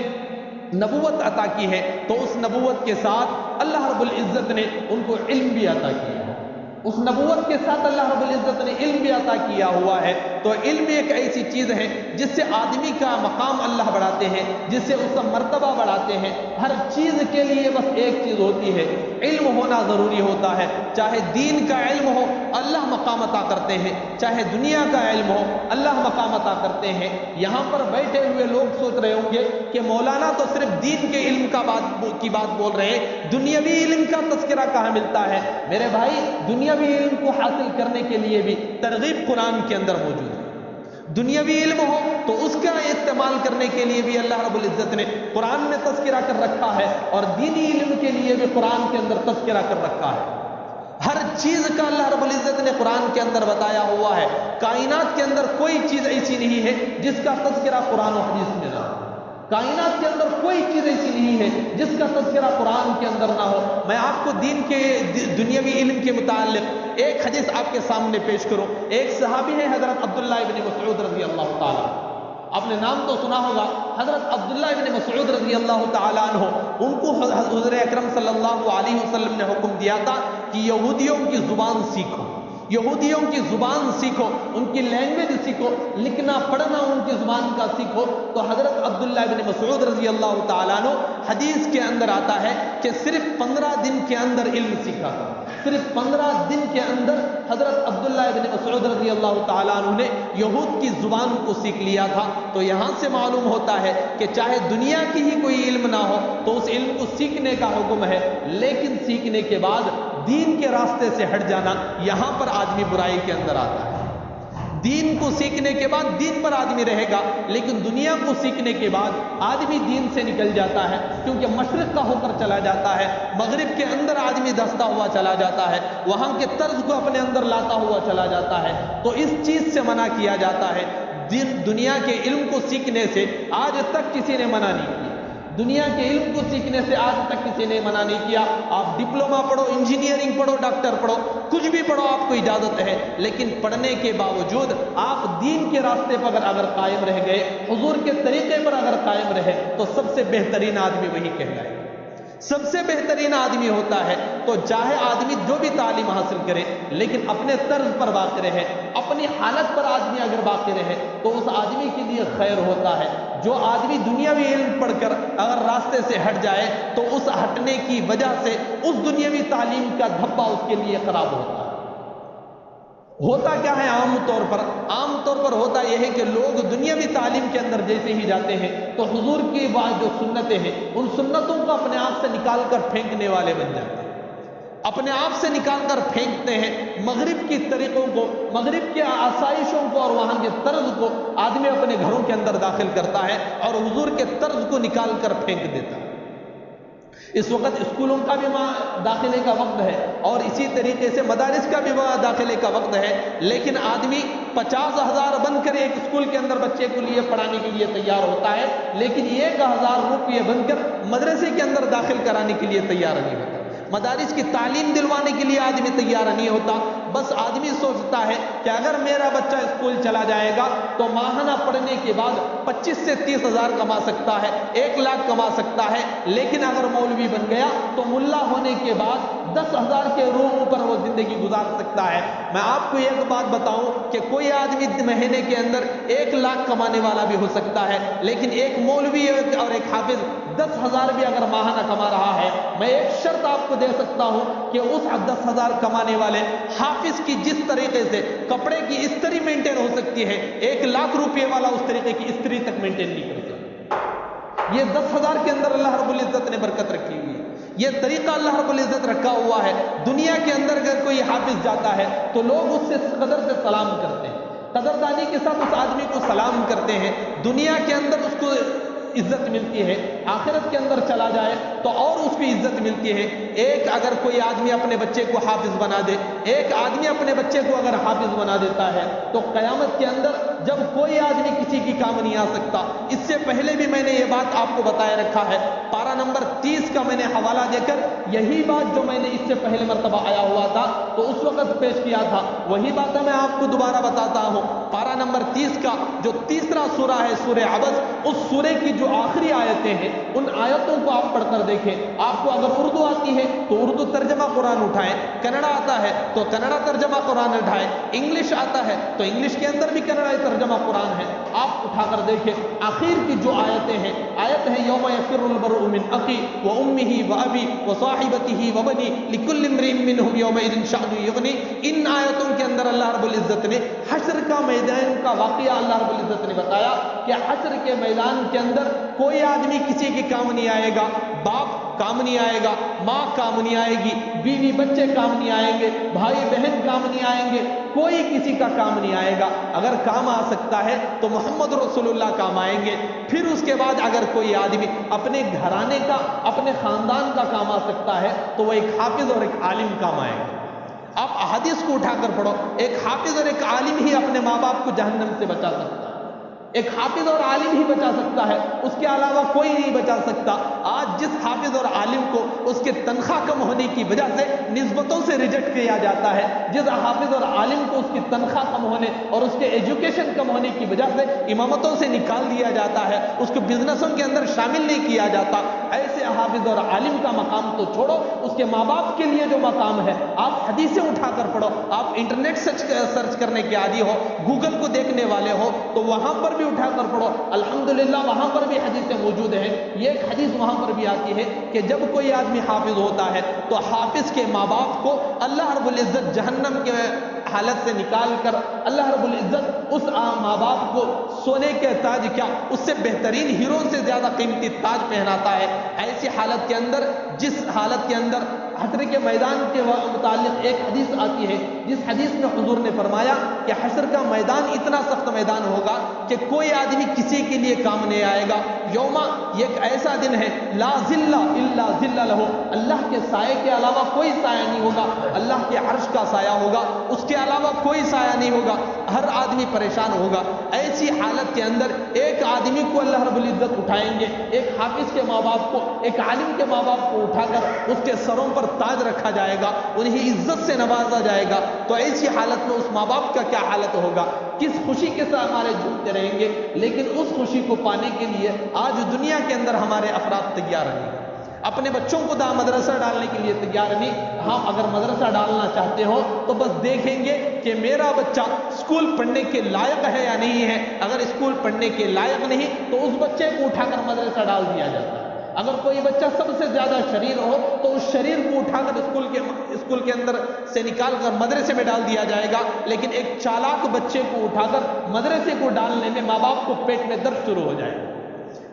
نبوت عطا کی ہے، تو اس نبوت کے ساتھ اللہ رب العزت نے ان کو علم بھی عطا کیا ہے، اس نبوت کے ساتھ اللہ رب العزت نے علم بھی عطا کیا ہوا ہے۔ تو علم ایک ایسی چیز ہے جس سے آدمی کا مقام اللہ بڑھاتے ہیں، جس سے اس کا مرتبہ بڑھاتے ہیں۔ ہر چیز کے لیے بس ایک چیز ہوتی ہے، علم ہونا ضروری ہوتا ہے، چاہے دین کا علم ہو اللہ مقام عطا کرتے ہیں، چاہے دنیا کا علم ہو اللہ مقام عطا کرتے ہیں۔ یہاں پر بیٹھے ہوئے لوگ سوچ رہے ہوں گے کہ مولانا تو صرف دین کے علم کی بات بول رہے ہیں، دنیاوی علم کا تذکرہ کہاں ملتا ہے؟ میرے بھائی، دنیاوی علم کو حاصل کرنے کے لیے بھی ترغیب قرآن کے اندر موجود ہے۔ دنیاوی علم ہو تو اس کا استعمال کرنے کے لیے بھی اللہ رب العزت نے قرآن میں تذکرہ کر رکھا ہے، اور دینی علم کے لیے بھی قرآن کے اندر تذکرہ کر رکھا ہے۔ ہر چیز کا اللہ رب العزت نے قرآن کے اندر بتایا ہوا ہے۔ کائنات کے اندر کوئی چیز ایسی نہیں ہے جس کا تذکرہ قرآن و حدیث میں نہ ہو، کائنات کے اندر کوئی چیز ایسی نہیں ہے جس کا تذکرہ قرآن کے اندر نہ ہو۔ میں آپ کو دین کے دنیاوی علم کے متعلق ایک حدیث آپ کے سامنے پیش کروں۔ ایک صحابی ہیں حضرت عبداللہ ابن مسعود رضی اللہ تعالیٰ، آپ نے نام تو سنا ہوگا، حضرت عبداللہ ابن مسعود رضی اللہ تعالیٰ عنہ، ان کو حضور اکرم صلی اللہ علیہ وسلم نے حکم دیا تھا کہ یہودیوں کی زبان سیکھو، یہودیوں کی زبان سیکھو، ان کی لینگویج سیکھو، لکھنا پڑھنا ان کی زبان کا سیکھو۔ تو حضرت عبداللہ ابن مسعود رضی اللہ تعالیٰ عنہ، حدیث کے اندر آتا ہے کہ صرف 15 دن کے اندر علم سیکھا تھا، صرف 15 دن کے اندر حضرت عبداللہ ابن مسعود رضی اللہ تعالیٰ عنہ نے یہود کی زبان کو سیکھ لیا تھا۔ تو یہاں سے معلوم ہوتا ہے کہ چاہے دنیا کی ہی کوئی علم نہ ہو تو اس علم کو سیکھنے کا حکم ہے، لیکن سیکھنے کے بعد دین کے راستے سے ہٹ جانا، یہاں پر آدمی برائی کے اندر آتا ہے۔ دین کو سیکھنے کے بعد دین پر آدمی رہے گا، لیکن دنیا کو سیکھنے کے بعد آدمی دین سے نکل جاتا ہے، کیونکہ مشرق کا ہو کر چلا جاتا ہے، مغرب کے اندر آدمی دھستا ہوا چلا جاتا ہے، وہاں کے طرز کو اپنے اندر لاتا ہوا چلا جاتا ہے۔ تو اس چیز سے منع کیا جاتا ہے۔ دنیا کے علم کو سیکھنے سے آج تک کسی نے منع نہیں کیا، دنیا کے علم کو سیکھنے سے آج تک کسی نے منع نہیں کیا۔ آپ ڈپلوما پڑھو، انجینئرنگ پڑھو، ڈاکٹر پڑھو، کچھ بھی پڑھو، آپ کو اجازت ہے، لیکن پڑھنے کے باوجود آپ دین کے راستے پر اگر قائم رہ گئے، حضور کے طریقے پر اگر قائم رہے، تو سب سے بہترین آدمی وہی کہلائے گا، سب سے بہترین آدمی ہوتا ہے۔ تو چاہے آدمی جو بھی تعلیم حاصل کرے، لیکن اپنے طرز پر باقی رہے، اپنی حالت پر آدمی اگر باقی رہے، تو اس آدمی کے لیے خیر ہوتا ہے۔ جو آدمی دنیاوی علم پڑھ کر اگر راستے سے ہٹ جائے، تو اس ہٹنے کی وجہ سے اس دنیاوی تعلیم کا دھبا اس کے لیے خراب ہوتا ہے۔ ہوتا کیا ہے عام طور پر ہوتا یہ ہے کہ لوگ دنیاوی تعلیم کے اندر جیسے ہی جاتے ہیں تو حضور کی بعض جو سنتیں ہیں ان سنتوں کو اپنے آپ سے نکال کر پھینکنے والے بن جاتے ہیں، اپنے آپ سے نکال کر پھینکتے ہیں۔ مغرب کی طریقوں کو، مغرب کی آسائشوں کو اور وہاں کے طرز کو آدمی اپنے گھروں کے اندر داخل کرتا ہے اور حضور کے طرز کو نکال کر پھینک دیتا ہے۔ اس وقت اسکولوں کا بھی داخلے کا وقت ہے اور اسی طریقے سے مدارس کا بھی داخلے کا وقت ہے، لیکن آدمی 50,000 بن کر ایک اسکول کے اندر بچے کو لیے پڑھانے کے لیے تیار ہوتا ہے، لیکن 1,000 روپے بن کر مدرسے کے اندر داخل کرانے کے لیے تیار نہیں ہوتا، مدارس کی تعلیم دلوانے کے لیے آدمی تیار نہیں ہوتا۔ بس آدمی سوچتا ہے کہ اگر میرا بچہ اسکول چلا جائے گا تو ماہانہ پڑھنے کے بعد 25 سے 30,000 کما سکتا ہے، 1,00,000 کما سکتا ہے، لیکن اگر مولوی بن گیا تو ملا ہونے کے بعد 10,000 کے روم پر وہ زندگی گزار سکتا ہے۔ میں آپ کو ایک بات بتاؤں کہ کوئی آدمی مہینے کے اندر 1,00,000 کمانے والا بھی ہو سکتا ہے، لیکن ایک مولوی اور ایک حافظ 10,000 بھی اگر ماہانہ کما رہا ہے، میں ایک شرط آپ کو دے سکتا ہوں کہ اس 10,000 کمانے والے حافظ کی جس طریقے سے کپڑے کی استری مینٹین ہو سکتی ہے، 1,00,000 روپے والا اس طریقے کی استری تک مینٹین نہیں کر سکتا۔ یہ 10,000 کے اندر اللہ رب العزت نے برکت رکھی ہوئی ہے، یہ طریقہ اللہ رب العزت رکھا ہوا ہے۔ دنیا کے اندر اگر کوئی حافظ جاتا ہے تو لوگ اس سے قدر سے سلام کرتے ہیں، قدردانی کے ساتھ اس آدمی کو سلام کرتے ہیں، دنیا کے اندر اس کو عزت ملتی ہے، آخرت کے اندر چلا جائے تو اور اس کی عزت ملتی ہے۔ ایک اگر کوئی آدمی اپنے بچے کو حافظ بنا دے، ایک آدمی اپنے بچے کو اگر حافظ بنا دیتا ہے تو قیامت کے اندر جب کوئی آدمی کسی کی کام نہیں آ سکتا۔ اس سے پہلے بھی میں نے یہ بات آپ کو بتایا رکھا ہے، پارہ نمبر 30 کا میں نے حوالہ دے کر یہی بات جو میں نے اس سے پہلے مرتبہ آیا ہوا تھا تو اس وقت پیش کیا تھا، وہی باتیں میں آپ کو دوبارہ بتاتا ہوں۔ پارہ نمبر 30 کا جو تیسرا سورہ ہے سورہ عبس، اس سورے کی جو آخری آیتیں ہیں ان آیتوں کو آپ پڑھ کر دیکھیں۔ آپ کو اگر اردو آتی ہے تو اردو ترجمہ قرآن اٹھائیں، کنڑا آتا ہے تو کنڑا ترجمہ قرآن اٹھائیں، انگلش آتا ہے تو انگلش کے اندر بھی کنڑا ترجمہ قرآن ہے، آپ اٹھا کر دیکھیں۔ آخر کی جو آیتیں ہیں، آیت ہے یوم یفر المرء من اخی و امہ و ابی و صاحبتہ و بنی لکل امرئ منہم یومئذ شأن یغنی، ان آیتوں کے اندر اللہ رب العزت نے حشر کا میدان کا واقعہ اللہ رب العزت نے بتایا کہ حشر کے میدان کے اندر کوئی آدمی کسی کے کام نہیں آئے گا، باپ کام نہیں آئے گا، ماں کام نہیں آئے گی، بیوی بچے کام نہیں آئیں گے، بھائی بہن کام نہیں آئیں گے، کوئی کسی کا کام نہیں آئے گا۔ اگر کام آ سکتا ہے تو محمد رسول اللہ کام آئیں گے۔ پھر اس کے بعد اگر کوئی آدمی اپنے گھرانے کا، اپنے خاندان کا کام آ سکتا ہے تو وہ ایک حافظ اور ایک عالم کام آئے گا۔ آپ احادیث کو اٹھا کر پڑھو، ایک حافظ اور ایک عالم ہی اپنے ماں باپ کو جہنم سے بچا سکتا ہے، ایک حافظ اور عالم ہی بچا سکتا ہے، اس کے علاوہ کوئی نہیں بچا سکتا۔ آج جس حافظ اور عالم کو اس کے تنخواہ کم ہونے کی وجہ سے نسبتوں سے ریجیکٹ کیا جاتا ہے، جس حافظ اور عالم کو اس کی تنخواہ کم ہونے اور اس کے ایجوکیشن کم ہونے کی وجہ سے امامتوں سے نکال دیا جاتا ہے، اس کو بزنسوں کے اندر شامل نہیں کیا جاتا، ایسے حافظ اور عالم کا مقام تو چھوڑو، اس کے ماں باپ کے لیے جو مقام ہے، آپ حدیثیں اٹھا کر پڑھو، آپ انٹرنیٹ سرچ کرنے کے عادی ہو، گوگل کو دیکھنے والے ہو تو وہاں پر بھی اٹھا کر پڑھو، الحمدللہ وہاں پر بھی حدیثیں موجود ہیں۔ یہ ایک حدیث وہاں پر بھی آتی ہے کہ جب کوئی آدمی حافظ ہوتا ہے تو حافظ کے ماں باپ کو اللہ رب العزت جہنم کے حالت سے نکال کر اللہ رب العزت اس ماں باپ کو سونے کے تاج، کیا اس سے بہترین ہیروں سے زیادہ قیمتی تاج پہناتا ہے۔ ایسی حالت کے اندر، جس حالت کے اندر حشر کے میدان کے متعلق ایک حدیث آتی ہے، جس حدیث میں حضور نے فرمایا کہ حشر کا میدان اتنا سخت میدان ہوگا کہ کوئی آدمی کسی کے لیے کام نہیں آئے گا۔ یوما، یہ ایک ایسا دن ہے لا ظل الا ظل لہ، اللہ کے سائے کے علاوہ کوئی سایہ نہیں ہوگا، اللہ کے عرش کا سایہ ہوگا، اس کے علاوہ کوئی سایہ نہیں ہوگا، ہر آدمی پریشان ہوگا۔ ایسی حالت کے اندر ایک آدمی کو اللہ رب العزت اٹھائیں گے، ایک حافظ کے ماں باپ کو، ایک عالم کے ماں باپ کو اٹھا کر اس کے سروں پر تاج رکھا جائے گا، انہیں عزت سے نوازا جائے گا۔ تو ایسی حالت میں اس ماں باپ کا کیا حالت ہوگا، کس خوشی کے ساتھ ہمارے جھومتے رہیں گے۔ لیکن اس خوشی کو پانے کے لیے آج دنیا کے اندر ہمارے افراد تیار نہیں، اپنے بچوں کو مدرسہ ڈالنے کے لیے تیار نہیں۔ ہم اگر مدرسہ ڈالنا چاہتے ہو تو بس دیکھیں گے کہ میرا بچہ اسکول پڑھنے کے لائق ہے یا نہیں ہے، اگر اسکول پڑھنے کے لائق نہیں تو اس بچے کو اٹھا کر مدرسہ ڈال دیا جاتا ہے۔ اگر کوئی بچہ سب سے زیادہ شریر ہو تو اس شریر کو اٹھا کر اسکول کے اندر سے نکال کر مدرسے میں ڈال دیا جائے گا، لیکن ایک چالاک بچے کو اٹھا کر مدرسے کو ڈالنے میں ماں باپ کو پیٹ میں درد شروع ہو جائے گا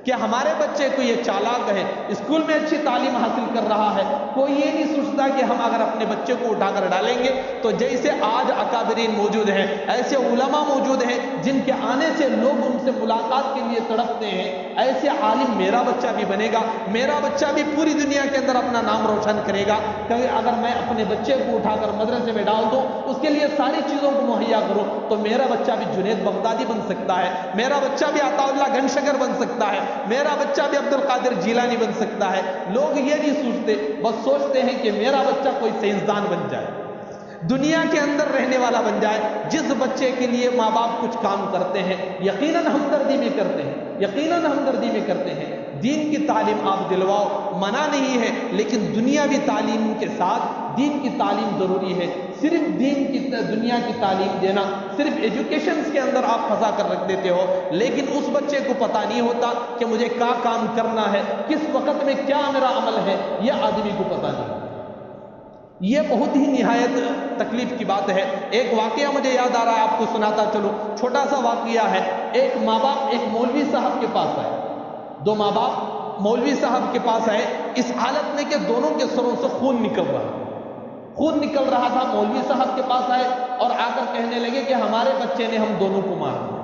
کہ ہمارے بچے کو یہ چالاک ہے، اسکول میں اچھی تعلیم حاصل کر رہا ہے، کوئی یہ نہیں سوچتا کہ ہم اگر اپنے بچے کو اٹھا کر ڈالیں گے تو جیسے آج اکابرین موجود ہیں، ایسے علماء موجود ہیں جن کے آنے سے لوگ ان سے ملاقات کے لیے تڑپتے ہیں، ایسے عالم میرا بچہ بھی بنے گا، میرا بچہ بھی پوری دنیا کے اندر اپنا نام روشن کرے گا۔ کہ اگر میں اپنے بچے کو اٹھا کر مدرسے میں ڈال دوں، اس کے لیے ساری چیزوں کو مہیا کروں، تو میرا بچہ بھی جنید بغدادی بن سکتا ہے، میرا بچہ بھی عطا اللہ گنشگر بن سکتا ہے، میرا بچہ بھی عبد القادر جیلانی بن سکتا ہے۔ لوگ یہ نہیں سوچتے، بس سوچتے ہیں کہ میرا بچہ کوئی سائنسدان بن جائے، دنیا کے اندر رہنے والا بن جائے۔ جس بچے کے لیے ماں باپ کچھ کام کرتے ہیں یقیناً ہمدردی میں کرتے ہیں، یقیناً ہمدردی میں کرتے ہیں۔ دین کی تعلیم آپ دلواؤ، منع نہیں ہے، لیکن دنیاوی تعلیم کے ساتھ دین کی تعلیم ضروری ہے۔ صرف دنیا کی تعلیم دینا، صرف ایجوکیشنز کے اندر آپ پھنسا کر رکھ دیتے ہو، لیکن اس بچے کو پتہ نہیں ہوتا کہ مجھے کیا کام کرنا ہے، کس وقت میں کیا میرا عمل ہے، یہ آدمی کو پتہ نہیں۔ یہ بہت ہی نہایت تکلیف کی بات ہے۔ ایک واقعہ مجھے یاد آ رہا ہے، آپ کو سناتا چلو، چھوٹا سا واقعہ ہے۔ ایک ماں باپ ایک مولوی صاحب کے پاس آئے، دو ماں باپ مولوی صاحب کے پاس آئے، اس حالت میں کہ دونوں کے سروں سے خون نکل رہا تھا۔ مولوی صاحب کے پاس آئے اور آ کر کہنے لگے کہ ہمارے بچے نے ہم دونوں کو مار دیا۔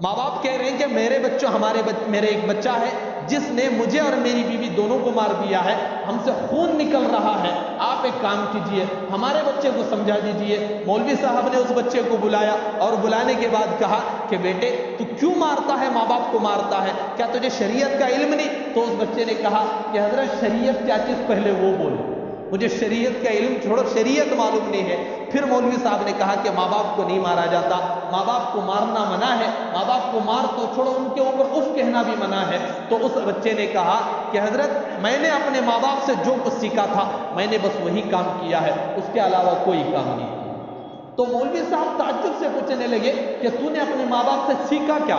ماں باپ کہہ رہے ہیں کہ میرے ایک بچہ ہے جس نے مجھے اور میری بیوی دونوں کو مار دیا ہے، ہم سے خون نکل رہا ہے، آپ ایک کام کیجئے، ہمارے بچے کو سمجھا دیجئے۔ مولوی صاحب نے اس بچے کو بلایا اور بلانے کے بعد کہا کہ بیٹے تو کیوں مارتا ہے، ماں باپ کو مارتا ہے، کیا تجھے شریعت کا علم نہیں؟ تو اس بچے نے کہا کہ حضرت شریعت کیا چیز پہلے وہ بولو، مجھے شریعت کا علم چھوڑو، شریعت معلوم نہیں ہے۔ پھر مولوی صاحب نے کہا کہ ماں باپ کو نہیں مارا جاتا، ماں باپ کو مارنا منع ہے، ماں باپ کو مار تو چھوڑو، ان کے اوپر اف کہنا بھی منع ہے۔ تو اس بچے نے کہا کہ حضرت میں نے اپنے ماں باپ سے جو کچھ سیکھا تھا میں نے بس وہی کام کیا ہے، اس کے علاوہ کوئی کام نہیں کیا۔ تو مولوی صاحب تعجب سے پوچھنے لگے کہ تو نے اپنے ماں باپ سے سیکھا کیا؟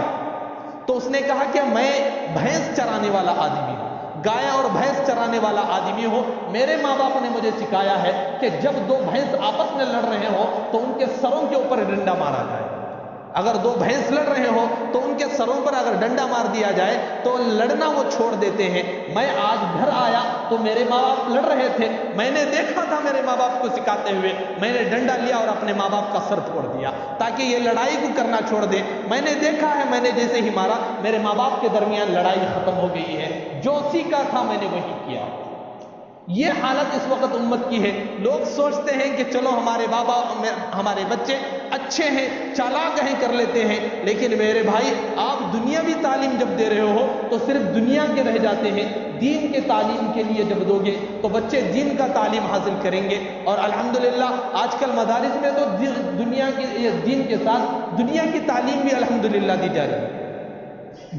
تو اس نے کہا کہ میں بھینس چرانے والا آدمی ہوں، گائے اور بھینس چرانے والا آدمی ہو، میرے ماں باپ نے مجھے سکھایا ہے کہ جب دو بھینس آپس میں لڑ رہے ہو تو ان کے سروں کے اوپر ڈنڈا مارا جائے۔ اگر دو بھینس لڑ رہے ہو تو ان کے سروں پر اگر ڈنڈا مار دیا جائے تو لڑنا وہ چھوڑ دیتے ہیں۔ میں آج گھر آیا تو میرے ماں باپ لڑ رہے تھے، میں نے دیکھا تھا میرے ماں باپ کو سکھاتے ہوئے، میں نے ڈنڈا لیا اور اپنے ماں باپ کا سر پھوڑ دیا تاکہ یہ لڑائی کو کرنا چھوڑ دے۔ میں نے دیکھا ہے، میں نے جیسے ہی مارا میرے ماں باپ کے درمیان لڑائی ختم ہو گئی ہے، جو سیکھا تھا میں نے وہی کیا۔ یہ حالت اس وقت امت کی ہے۔ لوگ سوچتے ہیں کہ چلو ہمارے بچے اچھے ہیں، چالاک ہیں، کر لیتے ہیں، لیکن میرے بھائی آپ دنیاوی تعلیم جب دے رہے ہو تو صرف دنیا کے رہ جاتے ہیں، دین کے تعلیم کے لیے جب دو گے تو بچے دین کا تعلیم حاصل کریں گے۔ اور الحمدللہ آج کل مدارس میں تو دین کے ساتھ دنیا کی تعلیم بھی الحمدللہ دی جا رہی ہے۔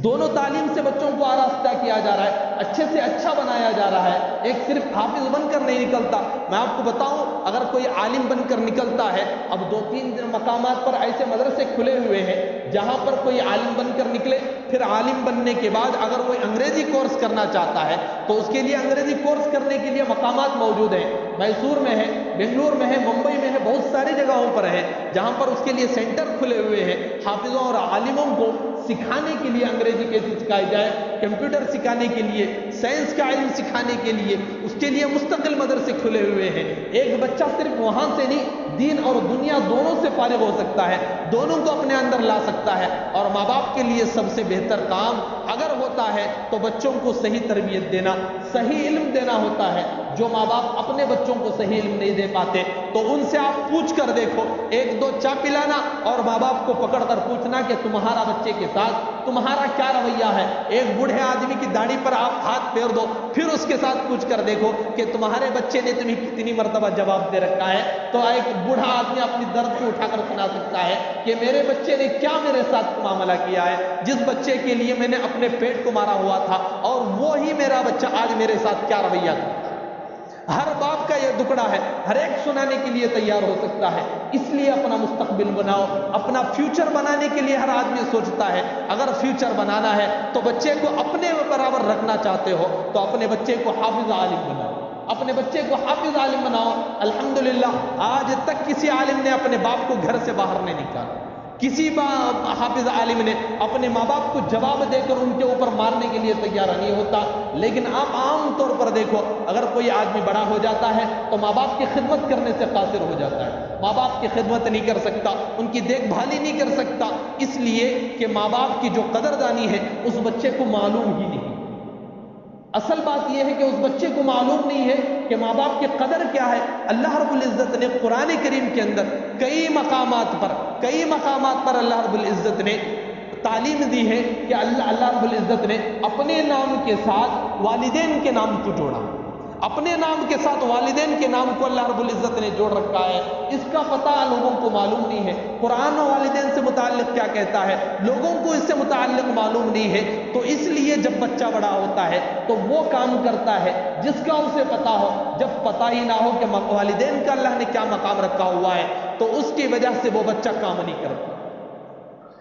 دونوں تعلیم سے بچوں کو آراستہ کیا جا رہا ہے، اچھے سے اچھا بنایا جا رہا ہے۔ ایک صرف حافظ بن کر نہیں نکلتا، میں آپ کو بتاؤں اگر کوئی عالم بن کر نکلتا ہے، اب 2-3 مقامات پر ایسے مدرسے کھلے ہوئے ہیں جہاں پر کوئی عالم بن کر نکلے، پھر عالم بننے کے بعد اگر وہ انگریزی کورس کرنا چاہتا ہے تو اس کے لیے انگریزی کورس کرنے کے لیے مقامات موجود ہیں، میسور میں ہے، بنگلور میں ہے، ممبئی میں ہے، بہت ساری جگہوں پر ہے جہاں پر اس کے لیے سینٹر کھلے ہوئے ہیں۔ حافظوں اور عالموں کو سکھانے کے لیے انگریزی کیسے سکھائی جائے، کمپیوٹر سکھانے کے لیے، سائنس کا علم سکھانے کے لیے، اس کے لیے مستقل مدرسے کھلے ہوئے ہیں۔ ایک بچہ صرف وہاں سے نہیں، دین اور دنیا دونوں سے فارغ ہو سکتا ہے، دونوں کو اپنے اندر لا سکتا ہے۔ اور ماں باپ کے لیے سب سے بہتر کام اگر ہوتا ہے تو بچوں کو صحیح تربیت دینا، صحیح علم دینا ہوتا ہے۔ جو ماں باپ اپنے بچوں کو صحیح علم نہیں دے پاتے تو ان سے آپ پوچھ کر دیکھو، 1-2 چائے پلانا اور ماں باپ کو پکڑ کر پوچھنا کہ تمہارا بچے کے ساتھ تمہارا کیا رویہ ہے۔ ایک بوڑھے آدمی کی داڑھی پر آپ ہاتھ پھیر دو، پھر اس کے ساتھ پوچھ کر دیکھو کہ تمہارے بچے نے تمہیں کتنی مرتبہ جواب دے رکھا ہے، تو ایک بوڑھا آدمی اپنی درد کو اٹھا کر سنا سکتا ہے کہ میرے بچے نے کیا میرے ساتھ معاملہ کیا ہے، جس بچے کے لیے میں نے اپنے پیٹ کو مارا ہوا تھا اور وہی میرا بچہ آج میرے ساتھ کیا رویہ کرتا ہے۔ ہر باپ کا یہ دکڑا ہے، ہر ایک سنانے کے لیے تیار ہو سکتا ہے۔ اس لیے اپنا مستقبل بناؤ، اپنا فیوچر بنانے کے لیے ہر آدمی سوچتا ہے۔ اگر فیوچر بنانا ہے تو بچے کو اپنے برابر رکھنا چاہتے ہو تو اپنے بچے کو حافظ عالم بناؤ، اپنے بچے کو حافظ عالم بناؤ۔ الحمدللہ آج تک کسی عالم نے اپنے باپ کو گھر سے باہر نہیں نکالا، کسی حافظ عالم نے اپنے ماں باپ کو جواب دے کر ان کے اوپر مارنے کے لیے تیار نہیں ہوتا۔ لیکن آپ عام طور پر دیکھو، اگر کوئی آدمی بڑا ہو جاتا ہے تو ماں باپ کی خدمت کرنے سے قاصر ہو جاتا ہے، ماں باپ کی خدمت نہیں کر سکتا، ان کی دیکھ بھال ہی نہیں کر سکتا، اس لیے کہ ماں باپ کی جو قدردانی ہے اس بچے کو معلوم ہی نہیں۔ اصل بات یہ ہے کہ اس بچے کو معلوم نہیں ہے کہ ماں باپ کی قدر کیا ہے۔ اللہ رب العزت نے قرآن کریم کے اندر کئی مقامات پر اللہ رب العزت نے تعلیم دی ہے کہ اللہ رب العزت نے اپنے نام کے ساتھ والدین کے نام کو جوڑا، اپنے نام کے ساتھ والدین کے نام کو اللہ رب العزت نے جوڑ رکھا ہے۔ اس کا پتہ لوگوں کو معلوم نہیں ہے۔ قرآن والدین سے متعلق کیا کہتا ہے لوگوں کو اس سے متعلق معلوم نہیں ہے، تو اس لیے جب بچہ بڑا ہوتا ہے تو وہ کام کرتا ہے جس کا اسے پتہ ہو۔ جب پتہ ہی نہ ہو کہ والدین کا اللہ نے کیا مقام رکھا ہوا ہے تو اس کی وجہ سے وہ بچہ کام نہیں کرتا۔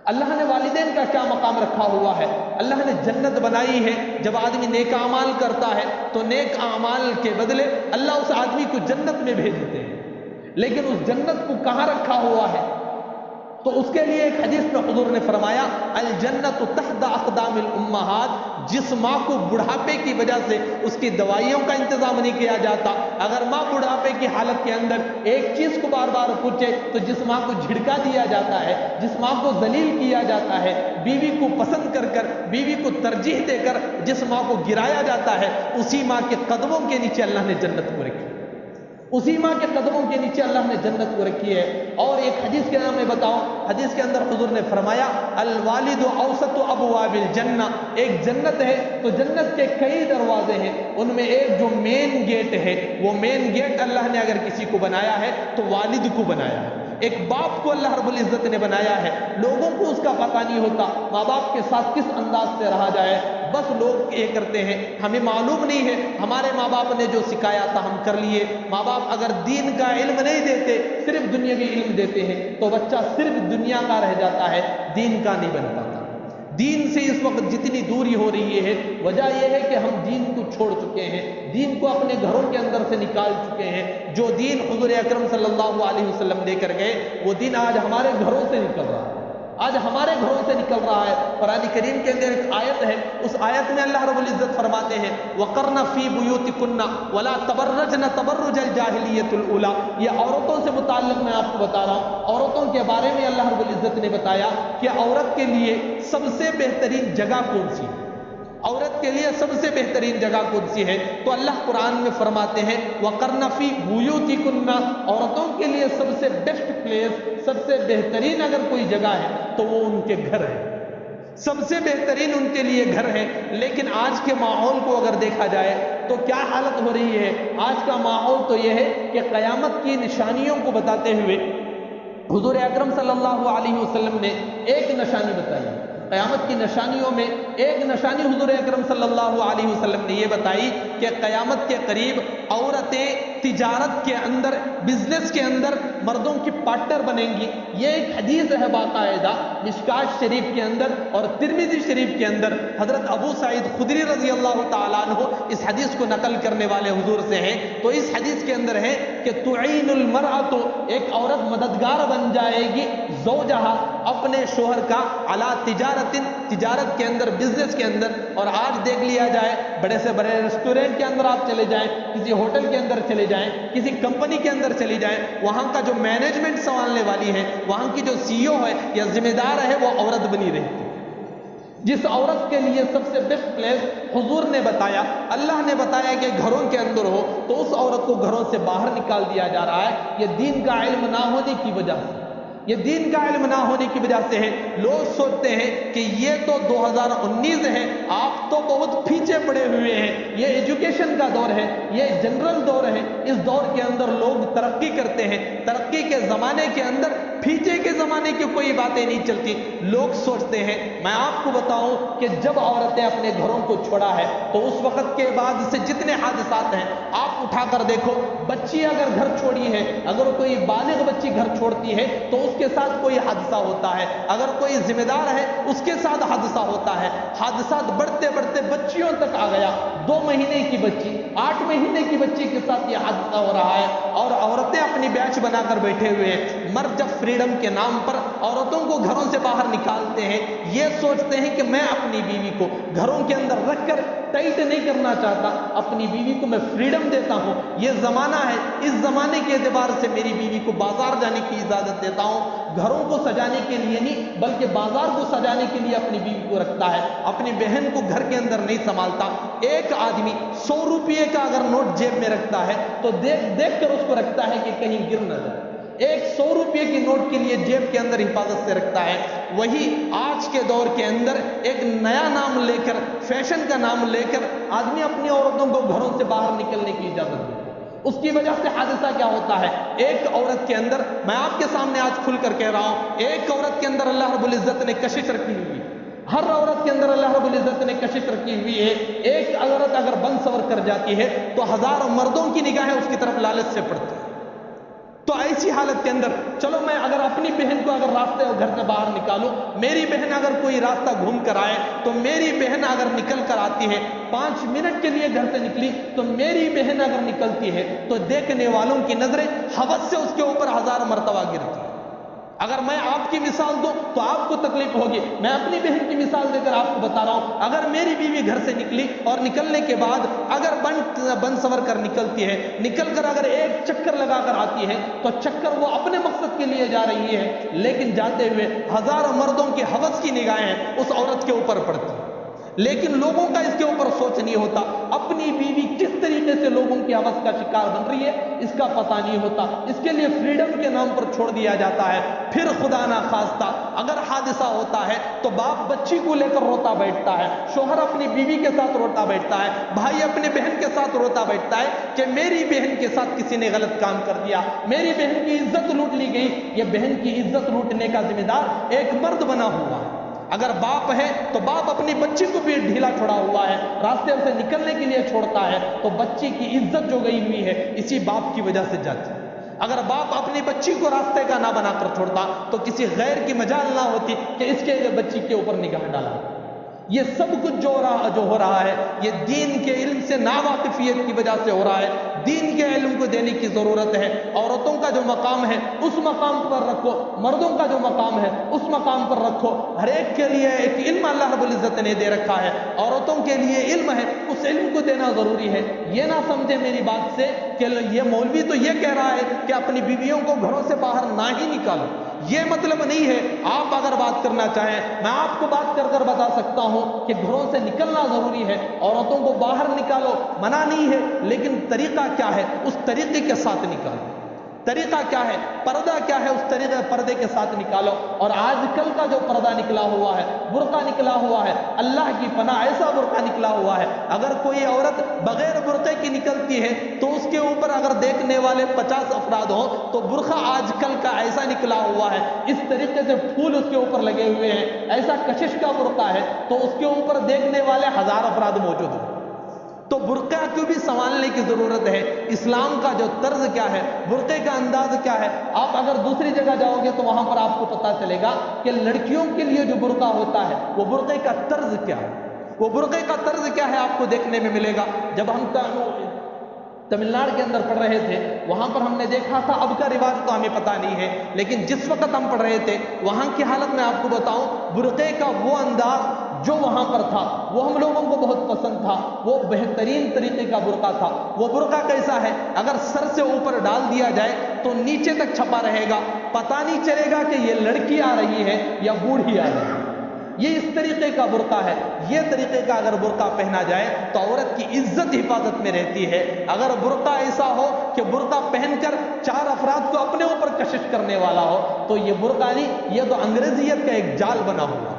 اللہ نے والدین کا کیا مقام رکھا ہوا ہے؟ اللہ نے جنت بنائی ہے، جب آدمی نیک اعمال کرتا ہے تو نیک اعمال کے بدلے اللہ اس آدمی کو جنت میں بھیج دیتے ہیں، لیکن اس جنت کو کہاں رکھا ہوا ہے؟ تو اس کے لیے ایک حدیث میں حضور نے فرمایا الجنت تحت اقدام الامہات، جس ماں کو بڑھاپے کی وجہ سے اس کی دوائیوں کا انتظام نہیں کیا جاتا، اگر ماں بڑھاپے کی حالت کے اندر ایک چیز کو بار بار پوچھے تو جس ماں کو جھڑکا دیا جاتا ہے، جس ماں کو ذلیل کیا جاتا ہے، بیوی کو پسند کر کر بیوی کو ترجیح دے کر جس ماں کو گرایا جاتا ہے، اسی ماں کے قدموں کے نیچے اللہ نے جنت کو رکھی، اسی ماں کے قدموں کے نیچے اللہ نے جنت کو رکھی ہے۔ اور ایک حدیث کے نام میں بتاؤں، حدیث کے اندر حضور نے فرمایا الوالد اوسط ابواب الجنہ، ایک جنت ہے تو جنت کے کئی دروازے ہیں، ان میں ایک جو مین گیٹ ہے، وہ مین گیٹ اللہ نے اگر کسی کو بنایا ہے تو والد کو بنایا ہے، ایک باپ کو اللہ رب العزت نے بنایا ہے۔ لوگوں کو اس کا پتہ نہیں ہوتا ماں باپ کے ساتھ کس انداز سے رہا جائے، بس لوگ یہ کرتے ہیں ہمیں معلوم نہیں ہے، ہمارے ماں باپ نے جو سکھایا تھا ہم کر لیے۔ ماں باپ اگر دین کا علم نہیں دیتے، صرف دنیاوی علم دیتے ہیں تو بچہ صرف دنیا کا رہ جاتا ہے، دین کا نہیں بن پاتا۔ دین سے اس وقت جتنی دوری ہو رہی ہے، وجہ یہ ہے کہ ہم دین کو چھوڑ چکے ہیں، دین کو اپنے گھروں کے اندر سے نکال چکے ہیں۔ جو دین حضور اکرم صلی اللہ علیہ وسلم دے کر گئے، وہ دین آج ہمارے گھروں سے نکل رہا ہے، آج ہمارے گھروں سے نکل رہا ہے۔ قرآن کریم کے اندر ایک آیت ہے، اس آیت میں اللہ رب العزت فرماتے ہیں وَقَرْنَ فِي بُيُوتِكُنَّ وَلَا تَبَرَّجْنَ تَبَرُّجَ الْجَاهِلِيَّةِ الْأُولَىٰ۔ یہ عورتوں سے متعلق میں آپ کو بتا رہا ہوں، عورتوں کے بارے میں اللہ رب العزت نے بتایا کہ عورت کے لیے سب سے بہترین جگہ کون سی ہے، عورت کے لیے سب سے بہترین جگہ کون سی ہے؟ تو اللہ قرآن میں فرماتے ہیں وَقَرْنَ فِي بُيُوتِكُنَّ، عورتوں کے لیے سب سے بیسٹ پلیس، سب سے بہترین اگر کوئی جگہ ہے تو وہ ان کے گھر ہے، سب سے بہترین ان کے لیے گھر ہے۔ لیکن آج کے ماحول کو اگر دیکھا جائے تو کیا حالت ہو رہی ہے؟ آج کا ماحول تو یہ ہے کہ قیامت کی نشانیوں کو بتاتے ہوئے حضور اکرم صلی اللہ علیہ وسلم نے ایک نشانی بتائی، قیامت کی نشانیوں میں ایک نشانی حضور اکرم صلی اللہ علیہ وسلم نے یہ بتائی کہ قیامت کے قریب عورتیں تجارت کے اندر، بزنس کے اندر مردوں کی پارٹنر بنیں گی۔ یہ ایک حدیث ہے باقاعدہ مشکات شریف کے اندر اور ترمذی شریف کے اندر، حضرت ابو سعید خدری رضی اللہ تعالیٰ عنہ اس حدیث کو نقل کرنے والے حضور سے ہیں۔ تو اس حدیث کے اندر ہے کہ تعین المرأۃ، ایک عورت مددگار بن جائے گی زوجہا، اپنے شوہر کا، علی تجارت کے اندر، بزنس کے اندر۔ اور آج دیکھ لیا جائے بڑے سے بڑے ریسٹورینٹ کے اندر آپ چلے جائیں، کسی ہوٹل کے اندر چلے جائیں، کسی کمپنی کے اندر چلی جائیں، وہاں کا جو مینجمنٹ سنبھالنے والی ہے، وہاں کی جو سی او ہے یا ذمہ دار ہے، وہ عورت بنی رہتی ہے۔ جس عورت کے لیے سب سے بیسٹ پلیس حضور نے بتایا، اللہ نے بتایا کہ گھروں کے اندر ہو، تو اس عورت کو گھروں سے باہر نکال دیا جا رہا ہے، یہ دین کا علم نہ ہونے کی وجہ سے۔ یہ دین کا علم نہ ہونے کی وجہ سے ہے. لوگ سوچتے ہیں کہ یہ تو 2019 ہے, آپ تو بہت پیچھے پڑے ہوئے ہیں, یہ ایجوکیشن کا دور ہے, یہ جنرل دور ہے, اس دور کے اندر لوگ ترقی کرتے ہیں. ترقی کے زمانے کے اندر پیچھے کے زمانے کی کوئی باتیں نہیں چلتی. لوگ سوچتے ہیں, میں آپ کو بتاؤں کہ جب عورتیں اپنے گھروں کو چھوڑا ہے تو اس وقت کے بعد سے جتنے حادثات ہیں آپ اٹھا کر دیکھو. بچی اگر گھر چھوڑی ہے, اگر کوئی بالغ بچی گھر چھوڑتی ہے تو اس کے ساتھ کوئی حادثہ ہوتا ہے, اگر کوئی ذمہ دار ہے اس کے ساتھ حادثہ ہوتا ہے. حادثات بڑھتے بڑھتے بچیوں تک آ گیا. 2 مہینے کی بچی, 8 مہینے کی بچی کے ساتھ یہ حادثہ ہو رہا ہے, اور عورتیں اپنی بیچ بنا کر بیٹھے ہوئے ہیں. مرد جب فریڈم کے نام پر عورتوں کو گھروں سے باہر نکالتے ہیں, یہ سوچتے ہیں کہ میں اپنی بیوی کو گھروں کے اندر رکھ کر ٹائٹ نہیں کرنا چاہتا, اپنی بیوی کو میں فریڈم دیتا ہوں. یہ زمانہ ہے, اس زمانے کے اعتبار سے میری بیوی کو بازار جانے کی اجازت دیتا ہوں. گھروں کو سجانے کے لیے نہیں بلکہ بازار کو سجانے کے لیے اپنی بیوی کو رکھتا ہے, اپنی بہن کو گھر کے اندر نہیں سنبھالتا. ایک آدمی 100 روپے کا اگر نوٹ جیب میں رکھتا ہے تو دیکھ کر اس کو رکھتا ہے کہ کہیں گر نہ جائے. ایک 100 روپے کی نوٹ کے لیے جیب کے اندر حفاظت سے رکھتا ہے. وہی آج کے دور کے اندر ایک نیا نام لے کر, فیشن کا نام لے کر آدمی اپنی عورتوں کو گھروں سے باہر نکلنے کی اجازت دیتا ہے. اس کی وجہ سے حادثہ کیا ہوتا ہے؟ ایک عورت کے اندر, میں آپ کے سامنے آج کھل کر کہہ رہا ہوں, ایک عورت کے اندر اللہ رب العزت نے کشش رکھی ہوئی ہے. ہر عورت کے اندر اللہ رب العزت نے کشش رکھی ہوئی ہے. ایک عورت اگر بن سور کر جاتی ہے تو ہزاروں مردوں کی نگاہیں اس کی طرف لالچ سے پڑتی ہے. تو ایسی حالت کے اندر چلو میں اگر اپنی بہن کو اگر راستے اور گھر سے باہر نکالوں, میری بہن اگر کوئی راستہ گھوم کر آئے تو میری بہن اگر نکل کر آتی ہے 5 منٹ کے لیے گھر سے نکلی تو میری بہن اگر نکلتی ہے تو دیکھنے والوں کی نظریں ہوس سے اس کے اوپر 1000 مرتبہ گرتی. اگر میں آپ کی مثال دوں تو آپ کو تکلیف ہوگی. میں اپنی بہن کی مثال دے کر آپ کو بتا رہا ہوں, اگر میری بیوی گھر سے نکلی اور نکلنے کے بعد اگر بن سور کر نکلتی ہے, نکل کر اگر ایک چکر لگا کر آتی ہے تو چکر وہ اپنے مقصد کے لیے جا رہی ہے, لیکن جاتے ہوئے ہزاروں مردوں کے ہوس کی نگاہیں اس عورت کے اوپر پڑتی. لیکن لوگوں کا اس کے اوپر سوچ نہیں ہوتا. اپنی بیوی کس طریقے سے لوگوں کی ہوس کا شکار بن رہی ہے اس کا پتہ نہیں ہوتا. اس کے لیے فریڈم کے نام پر چھوڑ دیا جاتا ہے. پھر خدا نہ خواستہ اگر حادثہ ہوتا ہے تو باپ بچی کو لے کر روتا بیٹھتا ہے, شوہر اپنی بیوی کے ساتھ روتا بیٹھتا ہے, بھائی اپنی بہن کے ساتھ روتا بیٹھتا ہے کہ میری بہن کے ساتھ کسی نے غلط کام کر دیا, میری بہن کی عزت لوٹ لی گئی. یہ بہن کی عزت لوٹنے کا ذمہ دار ایک مرد بنا ہوا ہے. اگر باپ ہے تو باپ اپنی بچی کو بھی ڈھیلا چھوڑا ہوا ہے, راستے سے نکلنے کے لیے چھوڑتا ہے تو بچی کی عزت جو گئی ہوئی ہے اسی باپ کی وجہ سے جاتی ہے. اگر باپ اپنی بچی کو راستے کا نہ بنا کر چھوڑتا تو کسی غیر کی مجال نہ ہوتی کہ اس کے بچی کے اوپر نگاہ ڈالا. یہ سب کچھ جو ہو رہا ہے یہ دین کے علم سے ناواقفیت کی وجہ سے ہو رہا ہے. دین کے علم کو دینے کی ضرورت ہے. عورتوں کا جو مقام ہے اس مقام پر رکھو, مردوں کا جو مقام ہے اس مقام پر رکھو. ہر ایک کے لیے ایک علم اللہ رب العزت نے دے رکھا ہے. عورتوں کے لیے علم ہے, اس علم کو دینا ضروری ہے. یہ نہ سمجھے میری بات سے کہ یہ مولوی تو یہ کہہ رہا ہے کہ اپنی بیویوں کو گھروں سے باہر نہ ہی نکالو. یہ مطلب نہیں ہے. آپ اگر بات کرنا چاہیں میں آپ کو بات کر بتا سکتا ہوں کہ گھروں سے نکلنا ضروری ہے, عورتوں کو باہر نکالو, منع نہیں ہے, لیکن طریقہ کیا ہے اس طریقے کے ساتھ نکالو. طریقہ کیا ہے, پردہ کیا ہے, اس طریقے پردے کے ساتھ نکالو. اور آج کل کا جو پردہ نکلا ہوا ہے, برقع نکلا ہوا ہے, اللہ کی پناہ ایسا برقع نکلا ہوا ہے, اگر کوئی عورت بغیر برقعے کی نکلتی ہے تو اس کے اوپر اگر دیکھنے والے 50 افراد ہوں تو برقع آج کل کا ایسا نکلا ہوا ہے, اس طریقے سے پھول اس کے اوپر لگے ہوئے ہیں, ایسا کشش کا برقع ہے تو اس کے اوپر دیکھنے والے 1000 افراد موجود ہیں. تو برقع کو بھی سنبھالنے کی ضرورت ہے. اسلام کا جو طرز کیا ہے, برقعے کا انداز کیا ہے, آپ اگر دوسری جگہ جاؤ گے تو وہاں پر آپ کو پتہ چلے گا کہ لڑکیوں کے لیے جو برقع ہوتا ہے وہ برقعے کا طرز کیا ہے. وہ برقعے کا طرز کیا ہے آپ کو دیکھنے میں ملے گا. جب ہم تمل ناڈو کے اندر پڑھ رہے تھے وہاں پر ہم نے دیکھا تھا, اب کا رواج تو ہمیں پتہ نہیں ہے, لیکن جس وقت ہم پڑھ رہے تھے وہاں کی حالت میں آپ کو بتاؤں, برقعے کا وہ انداز جو وہاں پر تھا وہ ہم لوگوں کو بہت پسند تھا. وہ بہترین طریقے کا برقع تھا. وہ برقع کیسا ہے, اگر سر سے اوپر ڈال دیا جائے تو نیچے تک چھپا رہے گا, پتہ نہیں چلے گا کہ یہ لڑکی آ رہی ہے یا بوڑھی آ رہی ہے. یہ اس طریقے کا برقع ہے. یہ طریقے کا اگر برقع پہنا جائے تو عورت کی عزت حفاظت میں رہتی ہے. اگر برقع ایسا ہو کہ برقع پہن کر 4 افراد کو اپنے اوپر کشش کرنے والا ہو تو یہ برقع نہیں، یہ تو انگریزیت کا ایک جال بنا ہوا ہے.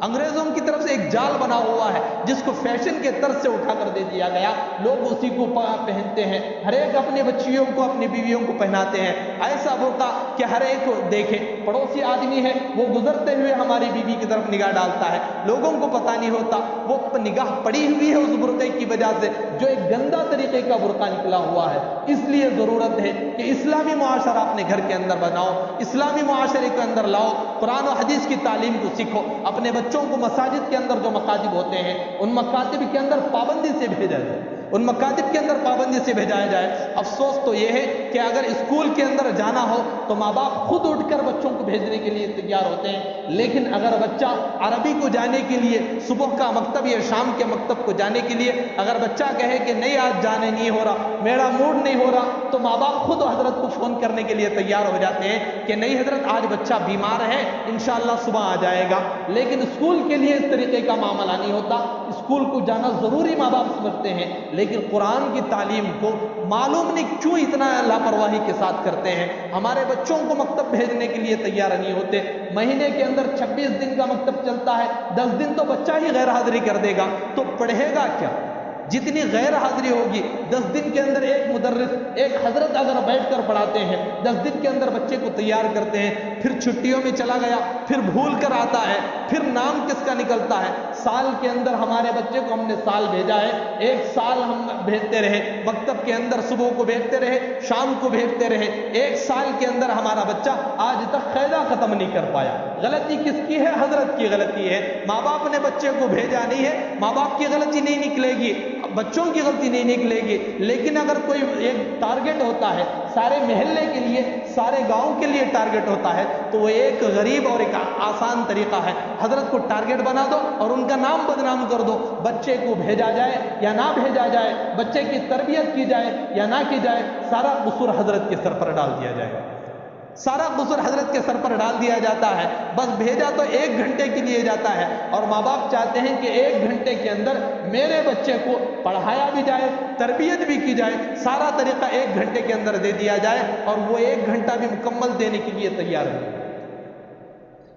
انگریزوں کی طرف سے ایک جال بنا ہوا ہے جس کو فیشن کے طرز سے اٹھا کر دے دیا گیا. لوگ اسی کو پہنتے ہیں، ہر ایک اپنے بچیوں کو اپنی بیویوں کو پہناتے ہیں ایسا برقع کہ ہر ایک دیکھے. پڑوسی آدمی ہے وہ گزرتے ہوئے ہماری بیوی کی طرف نگاہ ڈالتا ہے، لوگوں کو پتہ نہیں ہوتا وہ نگاہ پڑی ہوئی ہے اس برقعے کی وجہ سے جو ایک گندا طریقے کا برقع نکلا ہوا ہے. اس لیے ضرورت ہے کہ اسلامی معاشرہ اپنے گھر کے اندر بناؤ، اسلامی معاشرے کے اندر لاؤ، قرآن و حدیث کی تعلیم کو سیکھو. اپنے بچوں کو مساجد کے اندر جو مکاتب ہوتے ہیں ان مکاتب کے اندر پابندی سے بھیجا جائے، ان مکاتب کے اندر پابندی سے بھیجایا جائے. افسوس تو یہ ہے کہ اگر اسکول کے اندر جانا ہو تو ماں باپ خود اٹھ کر بچوں کو بھیجنے کے لیے تیار ہوتے ہیں، لیکن اگر بچہ عربی کو جانے کے لیے صبح کا مکتب یا شام کے مکتب کو جانے کے لیے اگر بچہ کہے کہ نہیں آج جانے نہیں ہو رہا، میرا موڈ نہیں ہو رہا، تو ماں باپ خود حضرت کو فون کرنے کے لیے تیار ہو جاتے ہیں کہ نہیں حضرت آج بچہ بیمار ہے، انشاءاللہ صبح آ جائے گا. لیکن اسکول کے لیے اس طریقے کا معاملہ نہیں ہوتا. اسکول کو جانا ضروری ماں باپ سمجھتے ہیں لیکن قرآن کی تعلیم کو معلوم نہیں کیوں اتنا لاپرواہی کے ساتھ کرتے ہیں. ہمارے بچوں کو مکتب بھیجنے کے لیے تیار نہیں ہوتے. مہینے کے اندر 26 دن کا مکتب چلتا ہے، 10 دن تو بچہ ہی غیر حاضری کر دے گا تو پڑھے گا کیا؟ جتنی غیر حاضری ہوگی 10 دن کے اندر ایک مدرس ایک حضرت اگر بیٹھ کر پڑھاتے ہیں 10 دن کے اندر بچے کو تیار کرتے ہیں، پھر چھٹیوں میں چلا گیا، پھر بھول کر آتا ہے، پھر نام کس کا نکلتا ہے. سال کے اندر ہمارے بچے کو ہم نے سال بھیجا ہے، 1 سال ہم بھیجتے رہے مکتب کے اندر، صبح کو بھیجتے رہے شام کو بھیجتے رہے. 1 سال کے اندر ہمارا بچہ آج تک قاعدہ ختم نہیں کر پایا. غلطی کس کی ہے؟ حضرت کی غلطی ہے. ماں باپ نے بچے کو بھیجا نہیں ہے، ماں باپ کی غلطی نہیں نکلے گی، بچوں کی غلطی نہیں نکلے گی. لیکن اگر کوئی ایک ٹارگٹ ہوتا ہے سارے محلے کے لیے، سارے گاؤں کے لیے ٹارگٹ ہوتا ہے تو وہ ایک غریب اور ایک آسان طریقہ ہے. حضرت کو ٹارگٹ بنا دو اور ان کا نام بدنام کر دو. بچے کو بھیجا جائے یا نہ بھیجا جائے، بچے کی تربیت کی جائے یا نہ کی جائے، سارا قصور حضرت کے سر پر ڈال دیا جائے گا. سارا قصور حضرت کے سر پر ڈال دیا جاتا ہے. بس بھیجا تو 1 گھنٹے کے لیے جاتا ہے اور ماں باپ چاہتے ہیں کہ 1 گھنٹے کے اندر میرے بچے کو پڑھایا بھی جائے، تربیت بھی کی جائے، سارا طریقہ 1 گھنٹے کے اندر دے دیا جائے اور وہ 1 گھنٹہ بھی مکمل دینے کے لیے تیار ہے.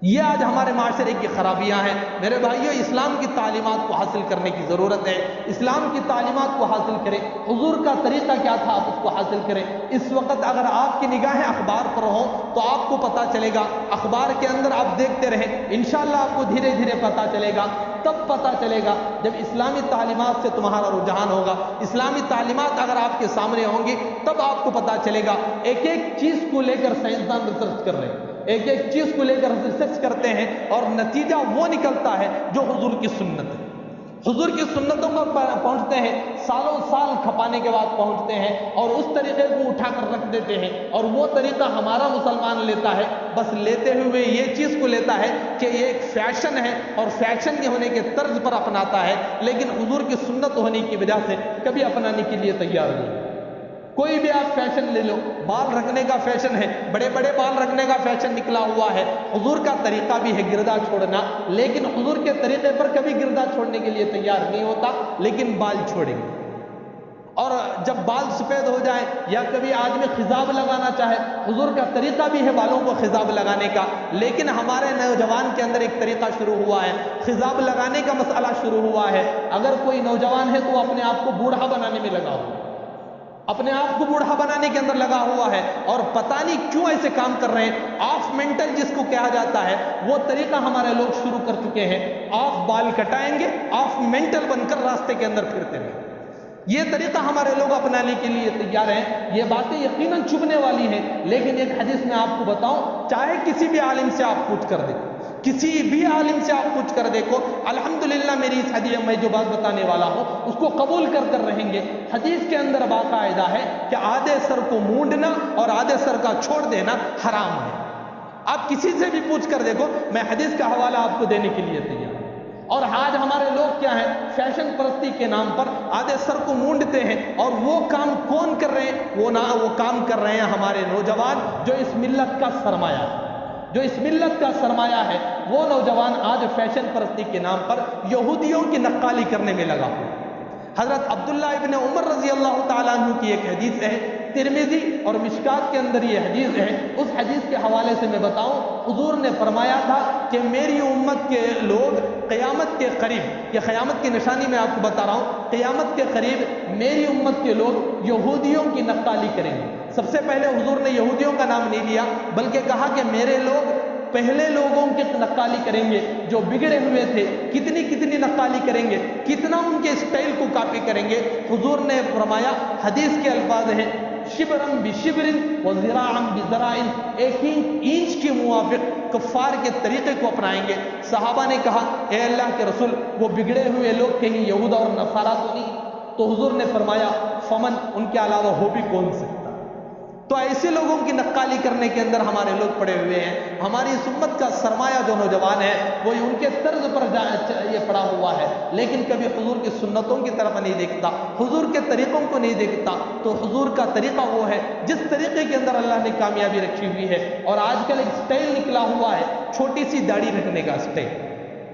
یہ آج ہمارے معاشرے کی خرابیاں ہیں. میرے بھائیوں، اسلام کی تعلیمات کو حاصل کرنے کی ضرورت ہے. اسلام کی تعلیمات کو حاصل کریں. حضور کا طریقہ کیا تھا آپ اس کو حاصل کریں. اس وقت اگر آپ کی نگاہیں اخبار پر ہوں تو آپ کو پتہ چلے گا، اخبار کے اندر آپ دیکھتے رہیں، انشاءاللہ آپ کو دھیرے دھیرے پتہ چلے گا. تب پتہ چلے گا جب اسلامی تعلیمات سے تمہارا رجحان ہوگا. اسلامی تعلیمات اگر آپ کے سامنے ہوں گی تب آپ کو پتہ چلے گا. ایک ایک چیز کو لے کر سائنسدان ریسرچ کر رہے ہیں، ایک ایک چیز کو لے کر ریسرچ کرتے ہیں اور نتیجہ وہ نکلتا ہے جو حضور کی سنت ہے. حضور کی سنتوں پر پہنچتے ہیں، سالوں سال کھپانے کے بعد پہنچتے ہیں اور اس طریقے کو اٹھا کر رکھ دیتے ہیں. اور وہ طریقہ ہمارا مسلمان لیتا ہے، بس لیتے ہوئے یہ چیز کو لیتا ہے کہ یہ ایک فیشن ہے اور فیشن کے ہونے کے طرز پر اپناتا ہے، لیکن حضور کی سنت ہونے کی وجہ سے کبھی اپنانے کے لیے تیار نہیں. کوئی بھی آپ فیشن لے لو، بال رکھنے کا فیشن ہے، بڑے بڑے بال رکھنے کا فیشن نکلا ہوا ہے. حضور کا طریقہ بھی ہے گردہ چھوڑنا، لیکن حضور کے طریقے پر کبھی گردہ چھوڑنے کے لیے تیار نہیں ہوتا، لیکن بال چھوڑیں گے. اور جب بال سفید ہو جائیں یا کبھی آدمی خضاب لگانا چاہے، حضور کا طریقہ بھی ہے بالوں کو خضاب لگانے کا، لیکن ہمارے نوجوان کے اندر ایک طریقہ شروع ہوا ہے، خضاب لگانے کا مسئلہ شروع ہوا ہے. اگر کوئی نوجوان ہے تو اپنے آپ کو بوڑھا بنانے میں لگا ہوا، اپنے آپ کو بوڑھا بنانے کے اندر لگا ہوا ہے اور پتہ نہیں کیوں ایسے کام کر رہے ہیں. آف مینٹل جس کو کہا جاتا ہے وہ طریقہ ہمارے لوگ شروع کر چکے ہیں. آف بال کٹائیں گے، آف مینٹل بن کر راستے کے اندر پھرتے ہیں. یہ طریقہ ہمارے لوگ اپنانے کے لیے تیار ہیں. یہ باتیں یقیناً چبھنے والی ہیں، لیکن ایک حدیث میں آپ کو بتاؤں، چاہے کسی بھی عالم سے آپ پوچھ کر دیکھو، کسی بھی عالم سے آپ پوچھ کر دیکھو، الحمدللہ میری اس حدیث میں جو بات بتانے والا ہوں اس کو قبول کر رہیں گے. حدیث کے اندر باقاعدہ ہے کہ آدھے سر کو مونڈنا اور آدھے سر کا چھوڑ دینا حرام ہے. آپ کسی سے بھی پوچھ کر دیکھو، میں حدیث کا حوالہ آپ کو دینے کے لیے تیار ہوں. اور آج ہمارے لوگ کیا ہیں، فیشن پرستی کے نام پر آدھے سر کو مونڈتے ہیں، اور وہ کام کون کر رہے ہیں؟ وہ کام کر رہے ہیں ہمارے نوجوان جو اس ملت کا سرمایہ ہے. جو اس ملت کا سرمایہ ہے، وہ نوجوان آج فیشن پرستی کے نام پر یہودیوں کی نقالی کرنے میں لگا ہوا۔ حضرت عبداللہ ابن عمر رضی اللہ تعالیٰ عنہ کی ایک حدیث ہے، ترمذی اور مشکات کے اندر یہ حدیث ہے۔ اس حدیث کے حوالے سے میں بتاؤں، حضور نے فرمایا تھا کہ میری امت کے لوگ قیامت کے قریب، یہ قیامت کی نشانی میں آپ کو بتا رہا ہوں، قیامت کے قریب میری امت کے لوگ یہودیوں کی نقالی کریں گے۔ سب سے پہلے حضور نے یہودیوں کا نام نہیں لیا، بلکہ کہا کہ میرے لوگ پہلے لوگوں کی نقالی کریں گے جو بگڑے ہوئے تھے، کتنی نقالی کریں گے، کتنا ان کے اسٹائل کو کاپی کریں گے۔ حضور نے فرمایا، حدیث کے الفاظ ہیں، شبرم بشبرن و ذراعم بذراعن، ایک ہی اینچ کے موافق کفار کے طریقے کو اپنائیں گے۔ صحابہ نے کہا، اے اللہ کے رسول، وہ بگڑے ہوئے لوگ کہیں یہود اور نصارہ تو نہیں؟ تو حضور نے فرمایا، فمن، ان کے علاوہ ہو بھی کون سکتا۔ تو ایسے لوگوں کی نقالی کرنے کے اندر ہمارے لوگ پڑے ہوئے ہیں۔ ہماری اس امت کا سرمایہ جو نوجوان ہے، وہ ان کے طرز پر یہ پڑا ہوا ہے، لیکن کبھی حضور کی سنتوں کی طرف نہیں دیکھتا، حضور کے طریقوں کو نہیں دیکھتا۔ تو حضور کا طریقہ وہ ہے جس طریقے کے اندر اللہ نے کامیابی رکھی ہوئی ہے۔ اور آج کل ایک سٹائل نکلا ہوا ہے، چھوٹی سی داڑھی رکھنے کا سٹائل،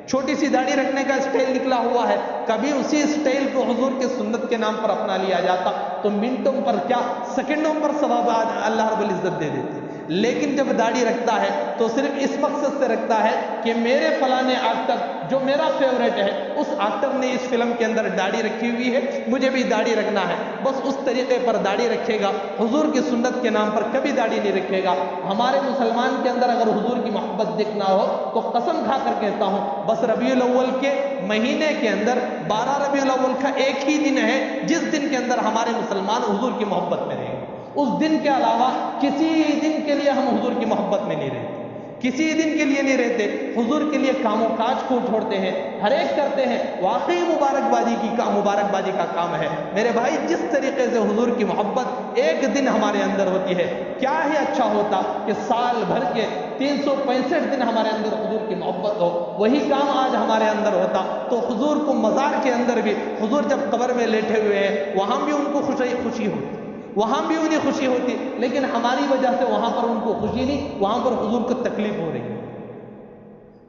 چھوٹی سی داڑھی رکھنے کا سٹائل نکلا ہوا ہے۔ کبھی اسی سٹائل کو حضور کے سنت کے نام پر اپنا لیا جاتا تو منٹوں پر کیا سیکنڈوں پر ثواب اللہ رب العزت دے دیتے۔ لیکن جب داڑھی رکھتا ہے تو صرف اس مقصد سے رکھتا ہے کہ میرے فلاں ایکٹر جو میرا فیوریٹ ہے، اس ایکٹر نے اس فلم کے اندر داڑھی رکھی ہوئی ہے، مجھے بھی داڑھی رکھنا ہے، بس اس طریقے پر داڑھی رکھے گا۔ حضور کی سنت کے نام پر کبھی داڑھی نہیں رکھے گا۔ ہمارے مسلمان کے اندر اگر حضور کی محبت دیکھنا ہو تو قسم کھا کر کہتا ہوں، بس ربیع الاول کے مہینے کے اندر 12 ربیع الاول کا ایک ہی دن ہے جس دن کے اندر ہمارے مسلمان حضور کی محبت میں رہیں گے۔ اس دن کے علاوہ کسی دن کے لیے ہم حضور کی محبت میں نہیں رہتے، کسی دن کے لیے نہیں رہتے۔ حضور کے لیے کام و کاج کو چھوڑتے ہیں، ہر ایک کرتے ہیں۔ واقعی مبارکبادی کا کام ہے میرے بھائی۔ جس طریقے سے حضور کی محبت ایک دن ہمارے اندر ہوتی ہے، کیا ہی اچھا ہوتا کہ سال بھر کے 365 دن ہمارے اندر حضور کی محبت ہو۔ وہی کام آج ہمارے اندر ہوتا تو حضور کو مزار کے اندر بھی، حضور جب قبر میں لیٹے ہوئے ہیں، وہاں بھی ان کو خوشی ہوتی، وہاں بھی انہیں خوشی ہوتی، لیکن ہماری وجہ سے وہاں پر ان کو خوشی نہیں، وہاں پر حضور کو تکلیف ہو رہی ہے۔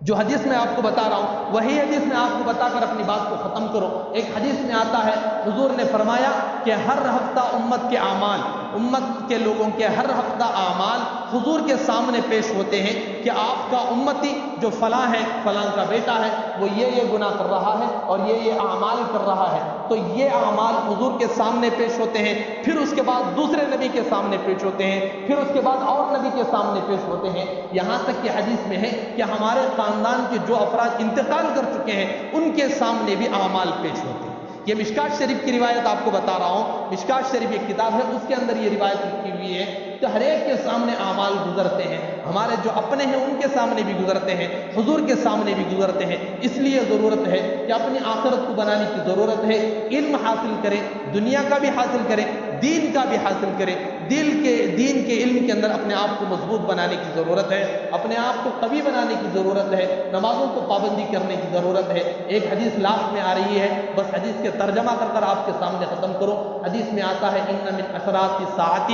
جو حدیث میں آپ کو بتا رہا ہوں، وہی حدیث میں آپ کو بتا کر اپنی بات کو ختم کرو۔ ایک حدیث میں آتا ہے، حضور نے فرمایا کہ ہر ہفتہ امت کے اعمال، امت کے لوگوں کے ہر ہفتہ اعمال حضور کے سامنے پیش ہوتے ہیں کہ آپ کا امتی جو فلاں ہے، فلاں کا بیٹا ہے، وہ یہ گناہ کر رہا ہے اور یہ اعمال کر رہا ہے۔ تو یہ اعمال حضور کے سامنے پیش ہوتے ہیں، پھر اس کے بعد دوسرے نبی کے سامنے پیش ہوتے ہیں، پھر اس کے بعد اور نبی کے سامنے پیش ہوتے ہیں، یہاں تک کہ حدیث میں ہے کہ ہمارے خاندان کے جو افراد انتقال کر چکے ہیں ان کے سامنے بھی اعمال پیش ہوتے ہیں۔ یہ مشکات شریف کی روایت آپ کو بتا رہا ہوں۔ مشکات شریف ایک کتاب ہے، اس کے اندر یہ روایت لکھی ہوئی ہے کہ ہر ایک کے سامنے اعمال گزرتے ہیں، ہمارے جو اپنے ہیں ان کے سامنے بھی گزرتے ہیں، حضور کے سامنے بھی گزرتے ہیں۔ اس لیے ضرورت ہے کہ اپنی آخرت کو بنانے کی ضرورت ہے، علم حاصل کریں، دنیا کا بھی حاصل کریں، دین کا بھی حاصل کریں۔ دین کے علم کے اندر اپنے آپ کو مضبوط بنانے کی ضرورت ہے، اپنے آپ کو قوی بنانے کی ضرورت ہے، نمازوں کو پابندی کرنے کی ضرورت ہے۔ ایک حدیث لاسٹ میں آ رہی ہے، بس حدیث کے ترجمہ کر آپ کے سامنے ختم کرو۔ حدیث میں آتا ہے، ان من اشراط الساعۃ،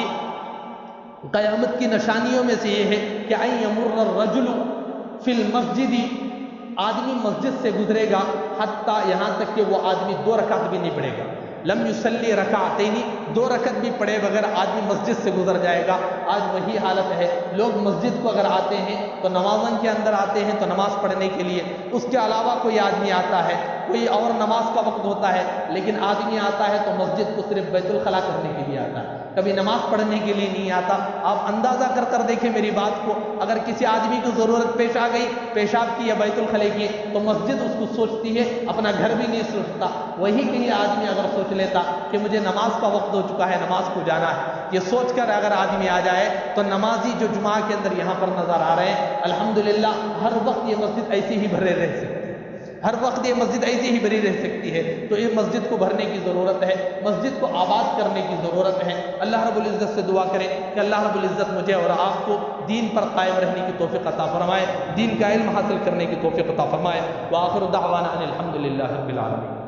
قیامت کی نشانیوں میں سے یہ ہے کہ ان یمر الرجل فی المسجد، آدمی مسجد سے گزرے گا، حتیٰ یہاں تک کہ وہ آدمی 2 رکعت بھی نہیں پڑھے گا، لم یصلی رکعتین، 2 رکعت بھی پڑھے بغیر آدمی مسجد سے گزر جائے گا۔ آج وہی حالت ہے، لوگ مسجد کو اگر آتے ہیں تو نمازوں کے اندر آتے ہیں تو نماز پڑھنے کے لیے، اس کے علاوہ کوئی آدمی آتا ہے، کوئی اور نماز کا وقت ہوتا ہے، لیکن آدمی آتا ہے تو مسجد کو صرف بیت الخلا کرنے کے لیے آتا ہے، کبھی نماز پڑھنے کے لیے نہیں آتا۔ آپ اندازہ کر دیکھیں میری بات کو، اگر کسی آدمی کو ضرورت پیش آ گئی پیشاب کی یا بیت الخلا کی، تو مسجد اس کو سوچتی ہے، اپنا گھر بھی نہیں سوچتا۔ وہی کہیں آدمی اگر سوچ لیتا کہ مجھے نماز کا وقت ہو چکا ہے، نماز کو جانا ہے، یہ سوچ کر اگر آدمی آ جائے تو نمازی جو جمعہ کے اندر یہاں پر نظر آ رہے ہیں، الحمدللہ ہر وقت یہ مسجد ایسی ہی بھرے رہ سکتی ہے، ہر وقت یہ مسجد ایسی ہی بھری رہ سکتی ہے۔ تو اس مسجد کو بھرنے کی ضرورت ہے، مسجد کو آباد کرنے کی ضرورت ہے۔ اللہ رب العزت سے دعا کریں کہ اللہ رب العزت مجھے اور آپ کو دین پر قائم رہنے کی توفیق عطا فرمائے، دین کا علم حاصل کرنے کی توفیق عطا فرمائے۔ وآخر دعوانا ان الحمدللہ رب العالمین۔